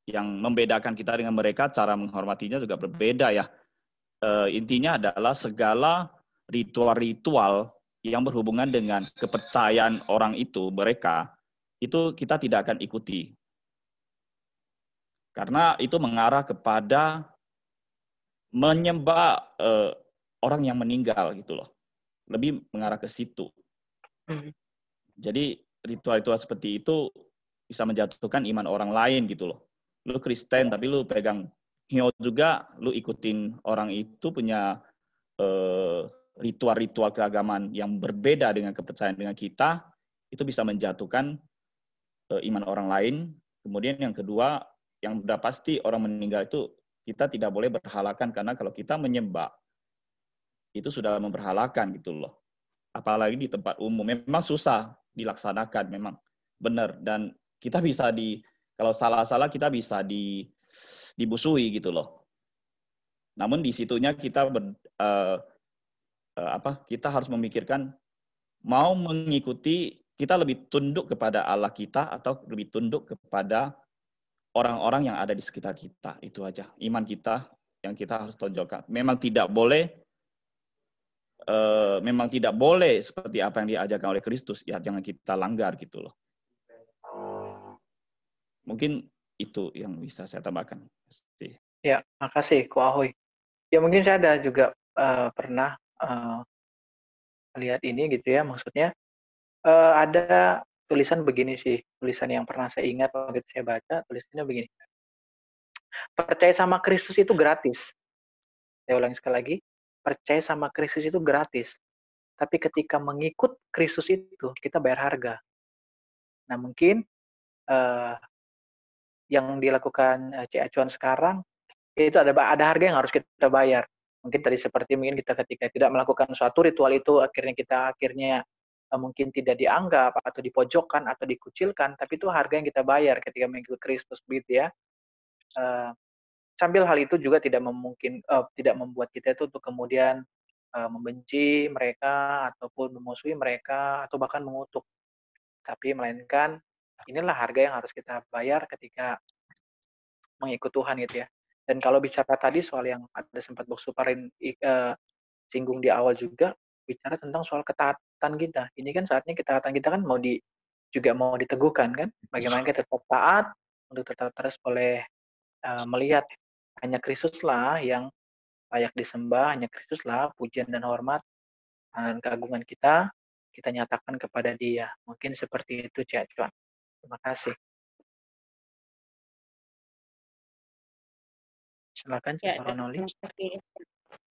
yang membedakan kita dengan mereka, cara menghormatinya juga berbeda ya. Intinya adalah segala ritual-ritual yang berhubungan dengan kepercayaan orang itu, mereka, itu kita tidak akan ikuti. Karena itu mengarah kepada menyembah orang yang meninggal gitu loh. Lebih mengarah ke situ. Jadi ritual-ritual seperti itu bisa menjatuhkan iman orang lain gitu loh. Lu Kristen tapi lu pegang Hio juga, lu ikutin orang itu punya ritual-ritual keagamaan yang berbeda dengan kepercayaan dengan kita, itu bisa menjatuhkan iman orang lain. Kemudian yang kedua, yang udah pasti orang meninggal itu kita tidak boleh berhalakan, karena kalau kita menyembah, itu sudah memberhalakan gitu loh. Apalagi di tempat umum, memang susah dilaksanakan, memang benar. Dan kita bisa kalau salah-salah kita bisa dibusuhi gitu loh. Namun di situnya kita kita harus memikirkan mau mengikuti, kita lebih tunduk kepada Allah kita atau lebih tunduk kepada orang-orang yang ada di sekitar kita. Itu aja iman kita yang kita harus tonjolkan. Memang tidak boleh seperti apa yang diajarkan oleh Kristus, ya jangan kita langgar gitu loh. Mungkin itu yang bisa saya tambahkan. Ya, makasih Ko Ahoy. Ya mungkin saya ada juga pernah lihat ini gitu ya, maksudnya ada tulisan begini sih, tulisan yang pernah saya ingat waktu saya baca, tulisannya begini. Percaya sama Kristus itu gratis. Saya ulangi sekali lagi, percaya sama Kristus itu gratis. Tapi ketika mengikut Kristus itu, kita bayar harga. Nah mungkin yang dilakukan Cik Acuan sekarang, itu ada harga yang harus kita bayar. Mungkin tadi seperti mungkin kita ketika tidak melakukan suatu ritual itu akhirnya mungkin tidak dianggap atau dipojokkan atau dikucilkan, tapi itu harga yang kita bayar ketika mengikut Kristus, begitu ya. Sambil hal itu juga tidak membuat kita itu untuk kemudian membenci mereka ataupun memusuhi mereka atau bahkan mengutuk, tapi melainkan inilah harga yang harus kita bayar ketika mengikut Tuhan gitu ya. Dan kalau bicara tadi soal yang ada sempat Bok Suparin singgung di awal juga, bicara tentang soal ketaatan kita. Ini kan saatnya ketaatan kita kan juga mau diteguhkan kan. Bagaimana kita tetap taat untuk tetap terus boleh melihat hanya Kristuslah yang layak disembah, hanya Kristuslah pujian dan hormat dan keagungan kita nyatakan kepada Dia. Mungkin seperti itu, Cak Cuan. Terima kasih. Silakan, Cak Ronoli.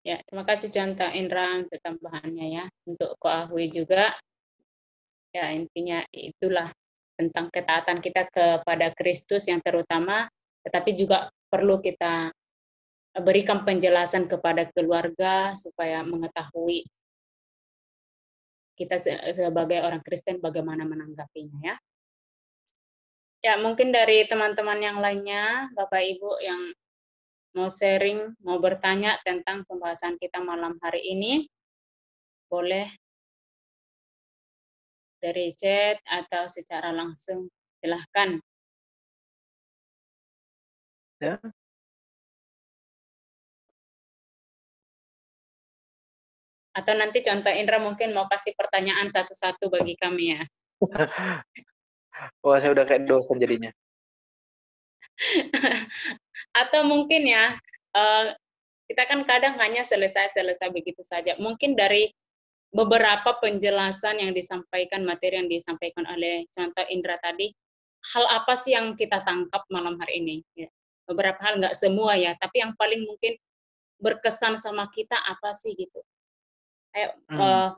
Ya, terima kasih contoh Indra untuk tambahannya ya. Untuk Koahui juga, ya intinya itulah tentang ketaatan kita kepada Kristus yang terutama, tetapi juga perlu kita berikan penjelasan kepada keluarga supaya mengetahui kita sebagai orang Kristen bagaimana menanggapinya ya. Ya, mungkin dari teman-teman yang lainnya, Bapak Ibu yang mau sharing, mau bertanya tentang pembahasan kita malam hari ini, boleh dari chat atau secara langsung, silahkan. Ya. Atau nanti contoh Indra mungkin mau kasih pertanyaan satu-satu bagi kami ya. Wah, saya udah kayak dosen jadinya. Atau mungkin ya, kita kan kadang hanya selesai begitu saja. Mungkin dari beberapa penjelasan yang disampaikan, materi yang disampaikan oleh contoh Indra tadi, hal apa sih yang kita tangkap malam hari ini? Ya. Beberapa hal, nggak semua ya, tapi yang paling mungkin berkesan sama kita apa sih gitu. Ayo,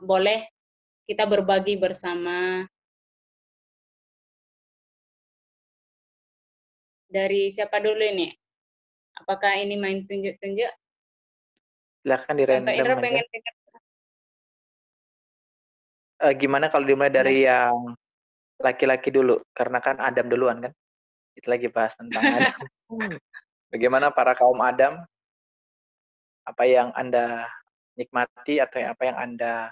boleh kita berbagi bersama. Dari siapa dulu ini? Apakah ini main tunjuk-tunjuk? Silakan di random Indra aja. pengen dengar. Gimana kalau dimulai dari yang laki-laki dulu? Karena kan Adam duluan kan? Kita lagi bahas tentang Adam. Bagaimana para kaum Adam? Apa yang Anda nikmati atau apa yang Anda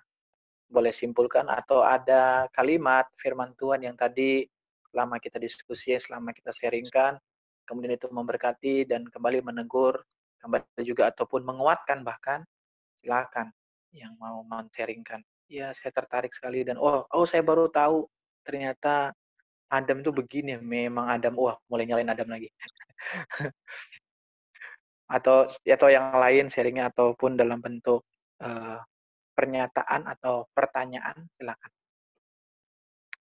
boleh simpulkan? Atau ada kalimat firman Tuhan yang tadi selama kita diskusi, selama kita sharingkan, kemudian itu memberkati dan kembali menegur, kembali juga ataupun menguatkan bahkan, silakan yang mau men-sharingkan. Ya, saya tertarik sekali dan saya baru tahu ternyata Adam tuh begini, memang Adam, mulai nyalain Adam lagi. atau yang lain sharingnya ataupun dalam bentuk pernyataan atau pertanyaan, silakan.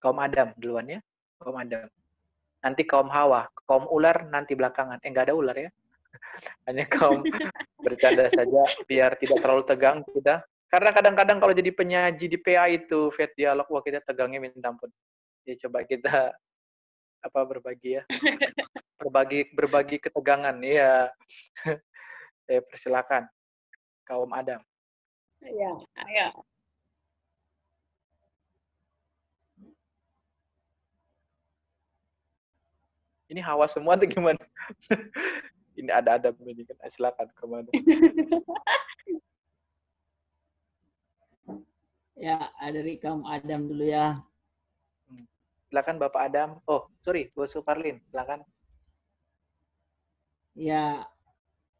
Kaum Adam duluan ya, kaum Adam. Nanti kaum Hawa, kaum ular nanti belakangan. Enggak ada ular ya. Hanya kaum bercanda saja biar tidak terlalu tegang kita. Karena kadang-kadang kalau jadi penyaji di PA itu Faith Dialog, kita tegangnya minta ampun. Ya coba kita berbagi ya. berbagi ketegangan ya. Saya persilakan kaum Adam. Iya, ayo. Ini Hawa semua atau gimana? Ini ada Adam ini kan. Silakan kaum Adam. Ya, dari kaum Adam dulu ya. Silakan Bapak Adam. Sorry, Bu Suparlin, silakan. Ya,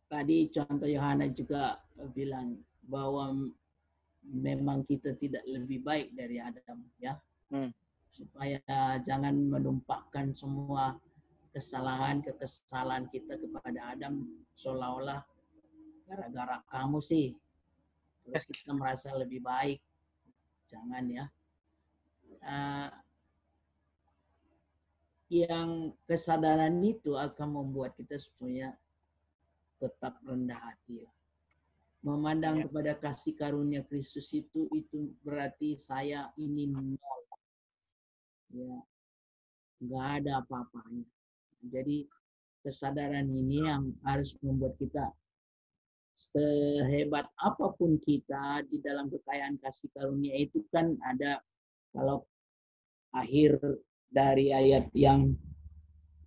tadi contoh Yohana juga bilang bahwa memang kita tidak lebih baik dari Adam ya. Supaya jangan menumpahkan semua kekesalan kita kepada Adam seolah-olah gara-gara kamu sih terus kita merasa lebih baik. Jangan ya. Yang kesadaran itu akan membuat kita sebenarnya tetap rendah hati. Memandang kepada kasih karunia Kristus itu berarti saya ini nol. Ya, nggak ada apa-apanya. Jadi kesadaran ini yang harus membuat kita sehebat apapun kita di dalam kekayaan kasih karunia itu kan ada, kalau akhir dari ayat yang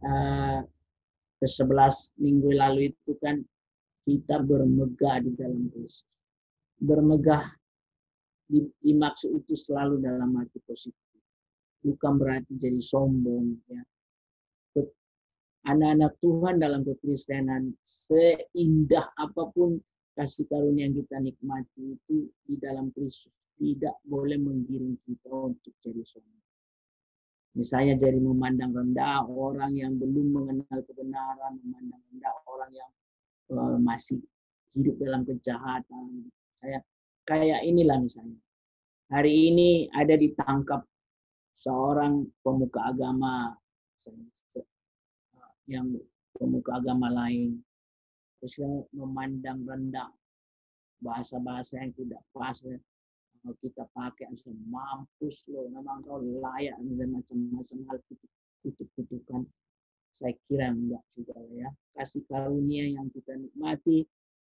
ke-11 minggu lalu itu kan kita bermegah di dalam Kristus. Bermegah dimaksud itu selalu dalam arti positif. Bukan berarti jadi sombong ya. Anak-anak Tuhan dalam kekristenan, seindah apapun kasih karunia yang kita nikmati itu di dalam Kristus, tidak boleh menggiring kita untuk jadi sombong. Misalnya jadi memandang rendah orang yang belum mengenal kebenaran, memandang rendah orang yang masih hidup dalam kejahatan. Kayak inilah misalnya. Hari ini ada ditangkap seorang pemuka agama, yang pemuka agama lain, terus memandang rendah bahasa-bahasa yang tidak pas kita pakai, mampus lo, memang kau layak, dan macam-macam hal kutuk-kutukan. Saya kira enggak juga ya. Kasih karunia yang kita nikmati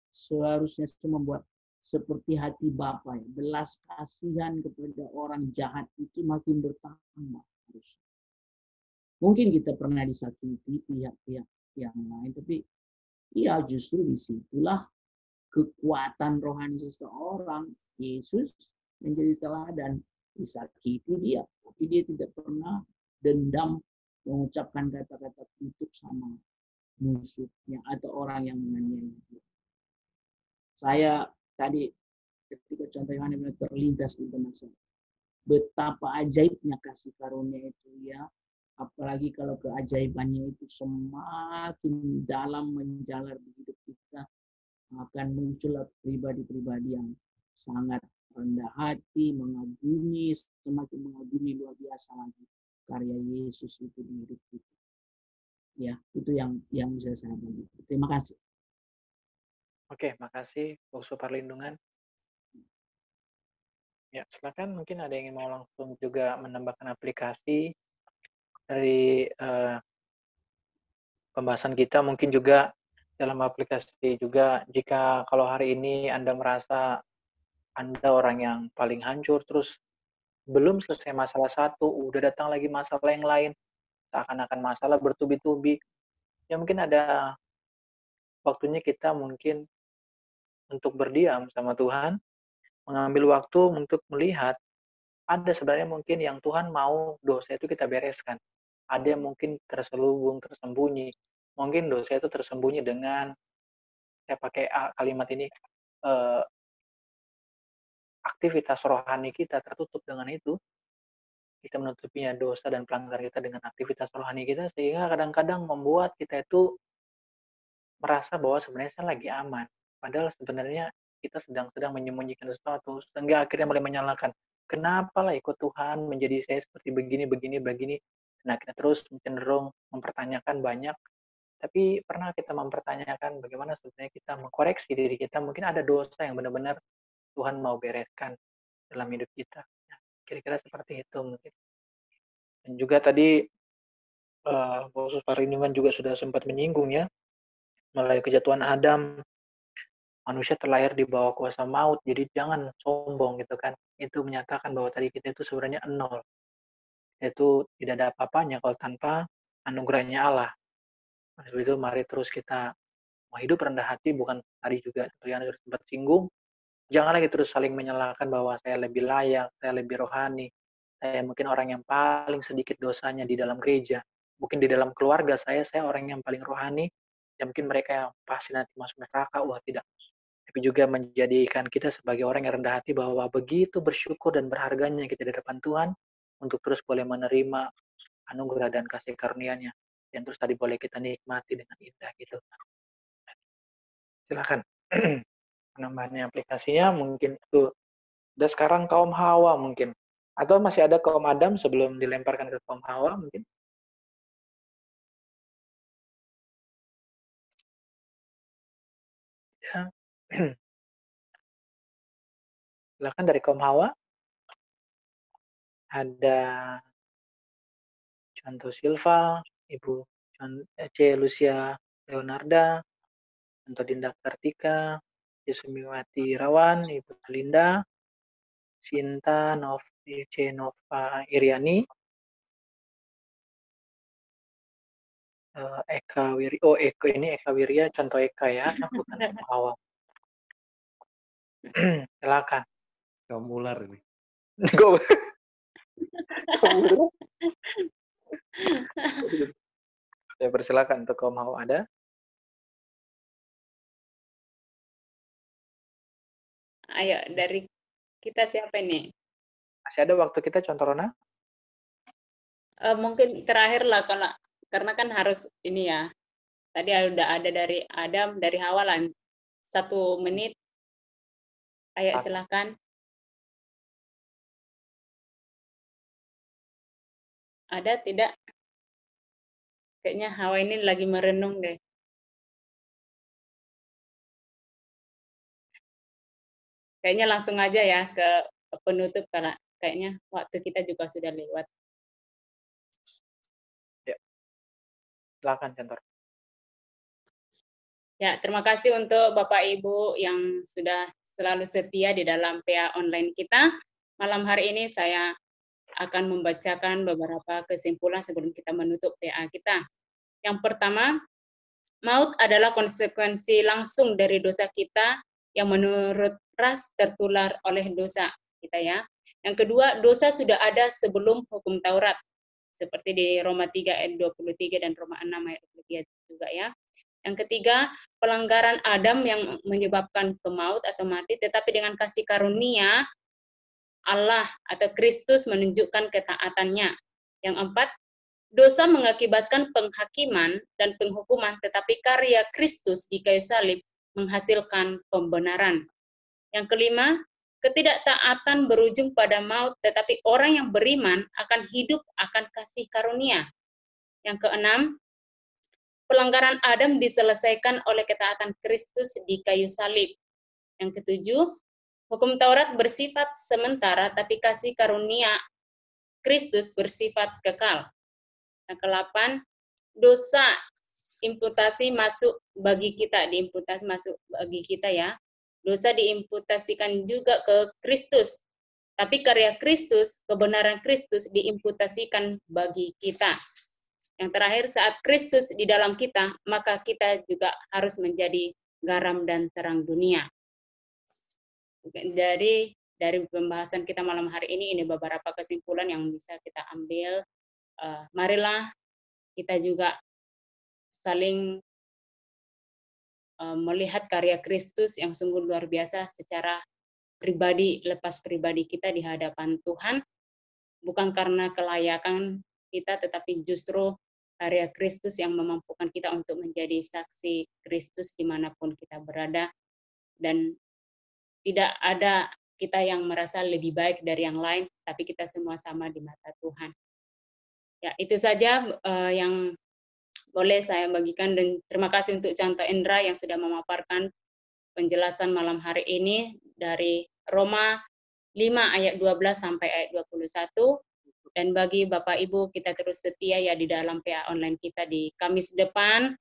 seharusnya membuat seperti hati Bapa ya. Belas kasihan kepada orang jahat itu makin bertambah. Mungkin kita pernah disakiti pihak-pihak yang lain, tapi ya justru disitulah kekuatan rohani seseorang. Yesus menjadi teladan, disakiti dia, tapi dia tidak pernah dendam mengucapkan kata-kata kutuk sama musuhnya atau orang yang menganiaya dia. Saya tadi ketika contoh Yohanes terlintas di benak saya, betapa ajaibnya kasih karunia itu ya. Apalagi kalau keajaibannya itu semakin dalam menjalar di hidup kita, akan muncul pribadi-pribadi yang sangat rendah hati, mengagumi, semakin mengagumi luar biasa lagi karya Yesus itu di hidup kita. Ya, itu yang bisa saya bagi. Terima kasih. Oke, makasih Bungsu Perlindungan. Ya, silakan, mungkin ada yang mau langsung juga menambahkan aplikasi dari pembahasan kita. Mungkin juga dalam aplikasi juga, jika kalau hari ini Anda merasa Anda orang yang paling hancur, terus belum selesai masalah satu, udah datang lagi masalah yang lain, seakan-akan masalah bertubi-tubi, ya mungkin ada waktunya kita mungkin untuk berdiam sama Tuhan, mengambil waktu untuk melihat, ada sebenarnya mungkin yang Tuhan mau dosa itu kita bereskan. Ada yang mungkin terselubung, tersembunyi. Mungkin dosa itu tersembunyi dengan, saya pakai kalimat ini, aktivitas rohani kita tertutup dengan itu. Kita menutupinya dosa dan pelanggaran kita dengan aktivitas rohani kita, sehingga kadang-kadang membuat kita itu merasa bahwa sebenarnya saya lagi aman. Padahal sebenarnya kita sedang menyembunyikan sesuatu, sehingga akhirnya mulai menyalahkan. Kenapa lah ikut Tuhan menjadi saya seperti begini. Nah, kita terus cenderung mempertanyakan banyak, tapi pernah kita mempertanyakan bagaimana sebenarnya kita mengkoreksi diri kita, mungkin ada dosa yang benar-benar Tuhan mau bereskan dalam hidup kita. Ya, kira-kira seperti itu mungkin. Dan juga tadi Khusus Perlindungan juga sudah sempat menyinggung ya, melalui kejatuhan Adam, manusia terlahir di bawah kuasa maut, jadi jangan sombong gitu kan. Itu menyatakan bahwa tadi kita itu sebenarnya nol. Itu tidak ada apa-apanya kalau tanpa anugerahnya Allah. Oleh itu mari terus kita mau hidup rendah hati, bukan tadi juga yang sudah sempat singgung. Jangan lagi terus saling menyalahkan bahwa saya lebih layak, saya lebih rohani, saya mungkin orang yang paling sedikit dosanya di dalam gereja. Mungkin di dalam keluarga saya orang yang paling rohani, ya mungkin mereka yang pasti nanti masuk neraka, wah tidak. Tapi juga menjadikan kita sebagai orang yang rendah hati bahwa begitu bersyukur dan berharganya kita di depan Tuhan untuk terus boleh menerima anugerah dan kasih karunia-Nya. Dan terus tadi boleh kita nikmati dengan indah gitu. Silakan. Penambahannya aplikasinya mungkin itu. Dan sekarang kaum Hawa mungkin. Atau masih ada kaum Adam sebelum dilemparkan ke kaum Hawa mungkin. Ya. Silakan dari kaum Hawa. Ada Contoh Silva, Ibu C. Lucia Leonarda, Antodinda Kartika, Yesumiwati Irawan, Ibu Linda, Sinta C. Nova Iriani, Eka Wiri, Eka ini Eka Wirya, contoh Eka ya, bukan Eka Awal. Silakan. Kamu ular ini. Saya persilakan untuk kaum mau ada. Ayo, dari kita siapa ini? Masih ada waktu kita, contoh Rona? Mungkin terakhir lah, karena kan harus ini ya. Tadi udah ada dari Adam, dari Hawa lah. 1 menit. Ayo silakan. Ada tidak? Kayaknya Hawa ini lagi merenung deh. Kayaknya langsung aja ya ke penutup, karena kayaknya waktu kita juga sudah lewat. Ya. Silakan, Cantor. Ya, terima kasih untuk Bapak Ibu yang sudah selalu setia di dalam PA online kita. Malam hari ini saya akan membacakan beberapa kesimpulan sebelum kita menutup PA kita. Yang pertama, maut adalah konsekuensi langsung dari dosa kita yang menurut ras tertular oleh dosa kita ya. Yang kedua, dosa sudah ada sebelum hukum Taurat. Seperti di Roma 3 ayat 23 dan Roma 6 ayat 23 juga ya. Yang ketiga, pelanggaran Adam yang menyebabkan ke maut atau mati, tetapi dengan kasih karunia Allah atau Kristus menunjukkan ketaatannya. Yang empat, dosa mengakibatkan penghakiman dan penghukuman, tetapi karya Kristus di kayu salib menghasilkan pembenaran. Yang kelima, ketidaktaatan berujung pada maut, tetapi orang yang beriman akan hidup akan kasih karunia. Yang keenam, pelanggaran Adam diselesaikan oleh ketaatan Kristus di kayu salib. Yang ketujuh, hukum Taurat bersifat sementara, tapi kasih karunia Kristus bersifat kekal. Yang ke-8, dosa imputasi masuk bagi kita, diimputasi masuk bagi kita ya. Dosa diimputasikan juga ke Kristus. Tapi karya Kristus, kebenaran Kristus diimputasikan bagi kita. Yang terakhir, saat Kristus di dalam kita, maka kita juga harus menjadi garam dan terang dunia. Jadi dari pembahasan kita malam hari ini beberapa kesimpulan yang bisa kita ambil. Marilah kita juga saling melihat karya Kristus yang sungguh luar biasa secara pribadi, lepas pribadi kita di hadapan Tuhan, bukan karena kelayakan kita, tetapi justru karya Kristus yang memampukan kita untuk menjadi saksi Kristus dimanapun kita berada, dan tidak ada kita yang merasa lebih baik dari yang lain, tapi kita semua sama di mata Tuhan. Ya, itu saja yang boleh saya bagikan, dan terima kasih untuk Canto Indra yang sudah memaparkan penjelasan malam hari ini dari Roma 5 ayat 12 sampai ayat 21. Dan bagi Bapak Ibu, kita terus setia ya di dalam PA online kita di Kamis depan.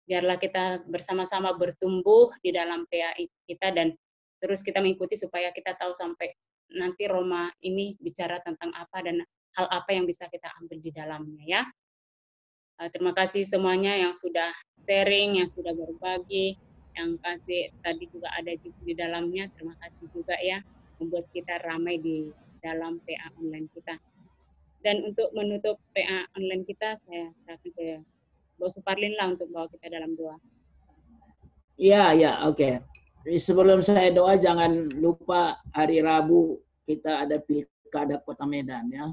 Biarlah kita bersama-sama bertumbuh di dalam PA kita dan terus kita mengikuti supaya kita tahu sampai nanti Roma ini bicara tentang apa dan hal apa yang bisa kita ambil di dalamnya ya. Terima kasih semuanya yang sudah sharing, yang sudah berbagi, yang kasih tadi juga ada di dalamnya. Terima kasih juga ya, membuat kita ramai di dalam PA online kita. Dan untuk menutup PA online kita, saya serahkan ke Bos Suparlin lah untuk bawa kita dalam doa. Ya, oke. Sebelum saya doa, jangan lupa hari Rabu kita ada Pilkada Kota Medan ya.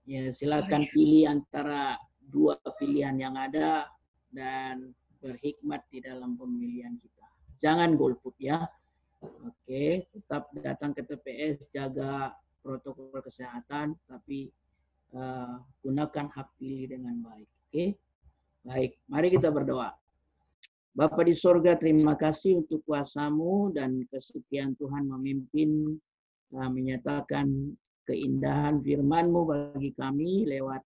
Ya, silakan pilih antara 2 pilihan yang ada dan berhikmat di dalam pemilihan kita. Jangan golput ya. Oke, tetap datang ke TPS, jaga protokol kesehatan, tapi gunakan hak pilih dengan baik. Oke, baik. Mari kita berdoa. Bapa di sorga, terima kasih untuk kuasa-Mu dan kesetiaan Tuhan memimpin, menyatakan keindahan firman-Mu bagi kami lewat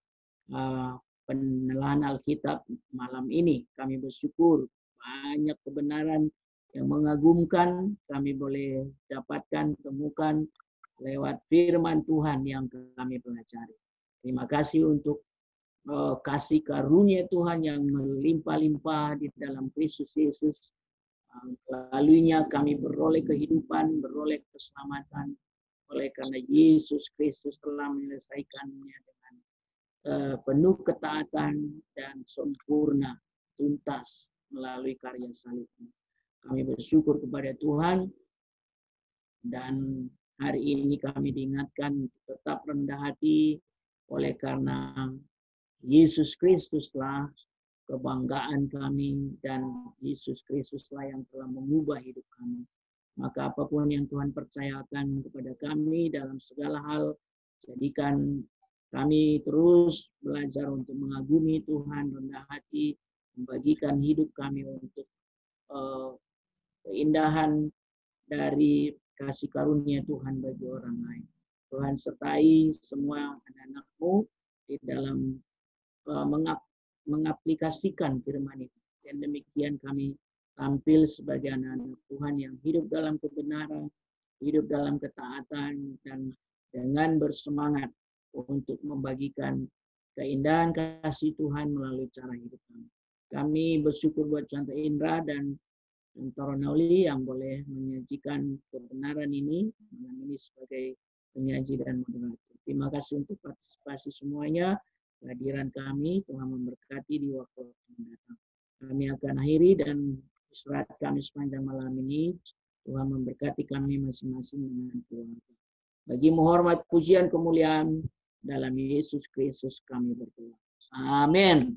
penelaan Alkitab malam ini. Kami bersyukur banyak kebenaran yang mengagumkan kami boleh dapatkan, temukan lewat firman Tuhan yang kami pelajari. Terima kasih untuk kasih karunia Tuhan yang melimpah-limpah di dalam Kristus Yesus. Lalunya kami beroleh kehidupan, beroleh keselamatan oleh karena Yesus Kristus telah menyelesaikannya dengan penuh ketaatan dan sempurna, tuntas melalui karya salibnya. Kami bersyukur kepada Tuhan dan hari ini kami diingatkan tetap rendah hati oleh karena Yesus Kristuslah kebanggaan kami dan Yesus Kristuslah yang telah mengubah hidup kami. Maka apapun yang Tuhan percayakan kepada kami dalam segala hal, jadikan kami terus belajar untuk mengagumi Tuhan, rendah hati, membagikan hidup kami untuk keindahan dari kasih karunia Tuhan bagi orang lain. Tuhan sertai semua anak-anak-Mu di dalam mengaplikasikan firman itu. Dan demikian kami tampil sebagai anak-anak Tuhan yang hidup dalam kebenaran, hidup dalam ketaatan, dan dengan bersemangat untuk membagikan keindahan kasih Tuhan melalui cara hidup kami. Kami bersyukur buat Chandra Indra dan Toronoli yang boleh menyajikan kebenaran ini malam ini sebagai penyaji dan moderator. Terima kasih untuk partisipasi semuanya. Kehadiran kami Tuhan memberkati di waktu-waktu mendatang. Kami akan akhiri dan istirahat kami sepanjang malam ini. Tuhan memberkati kami masing-masing dengan keluarga. Bagi menghormat pujian kemuliaan dalam Yesus Kristus kami berdoa. Amin.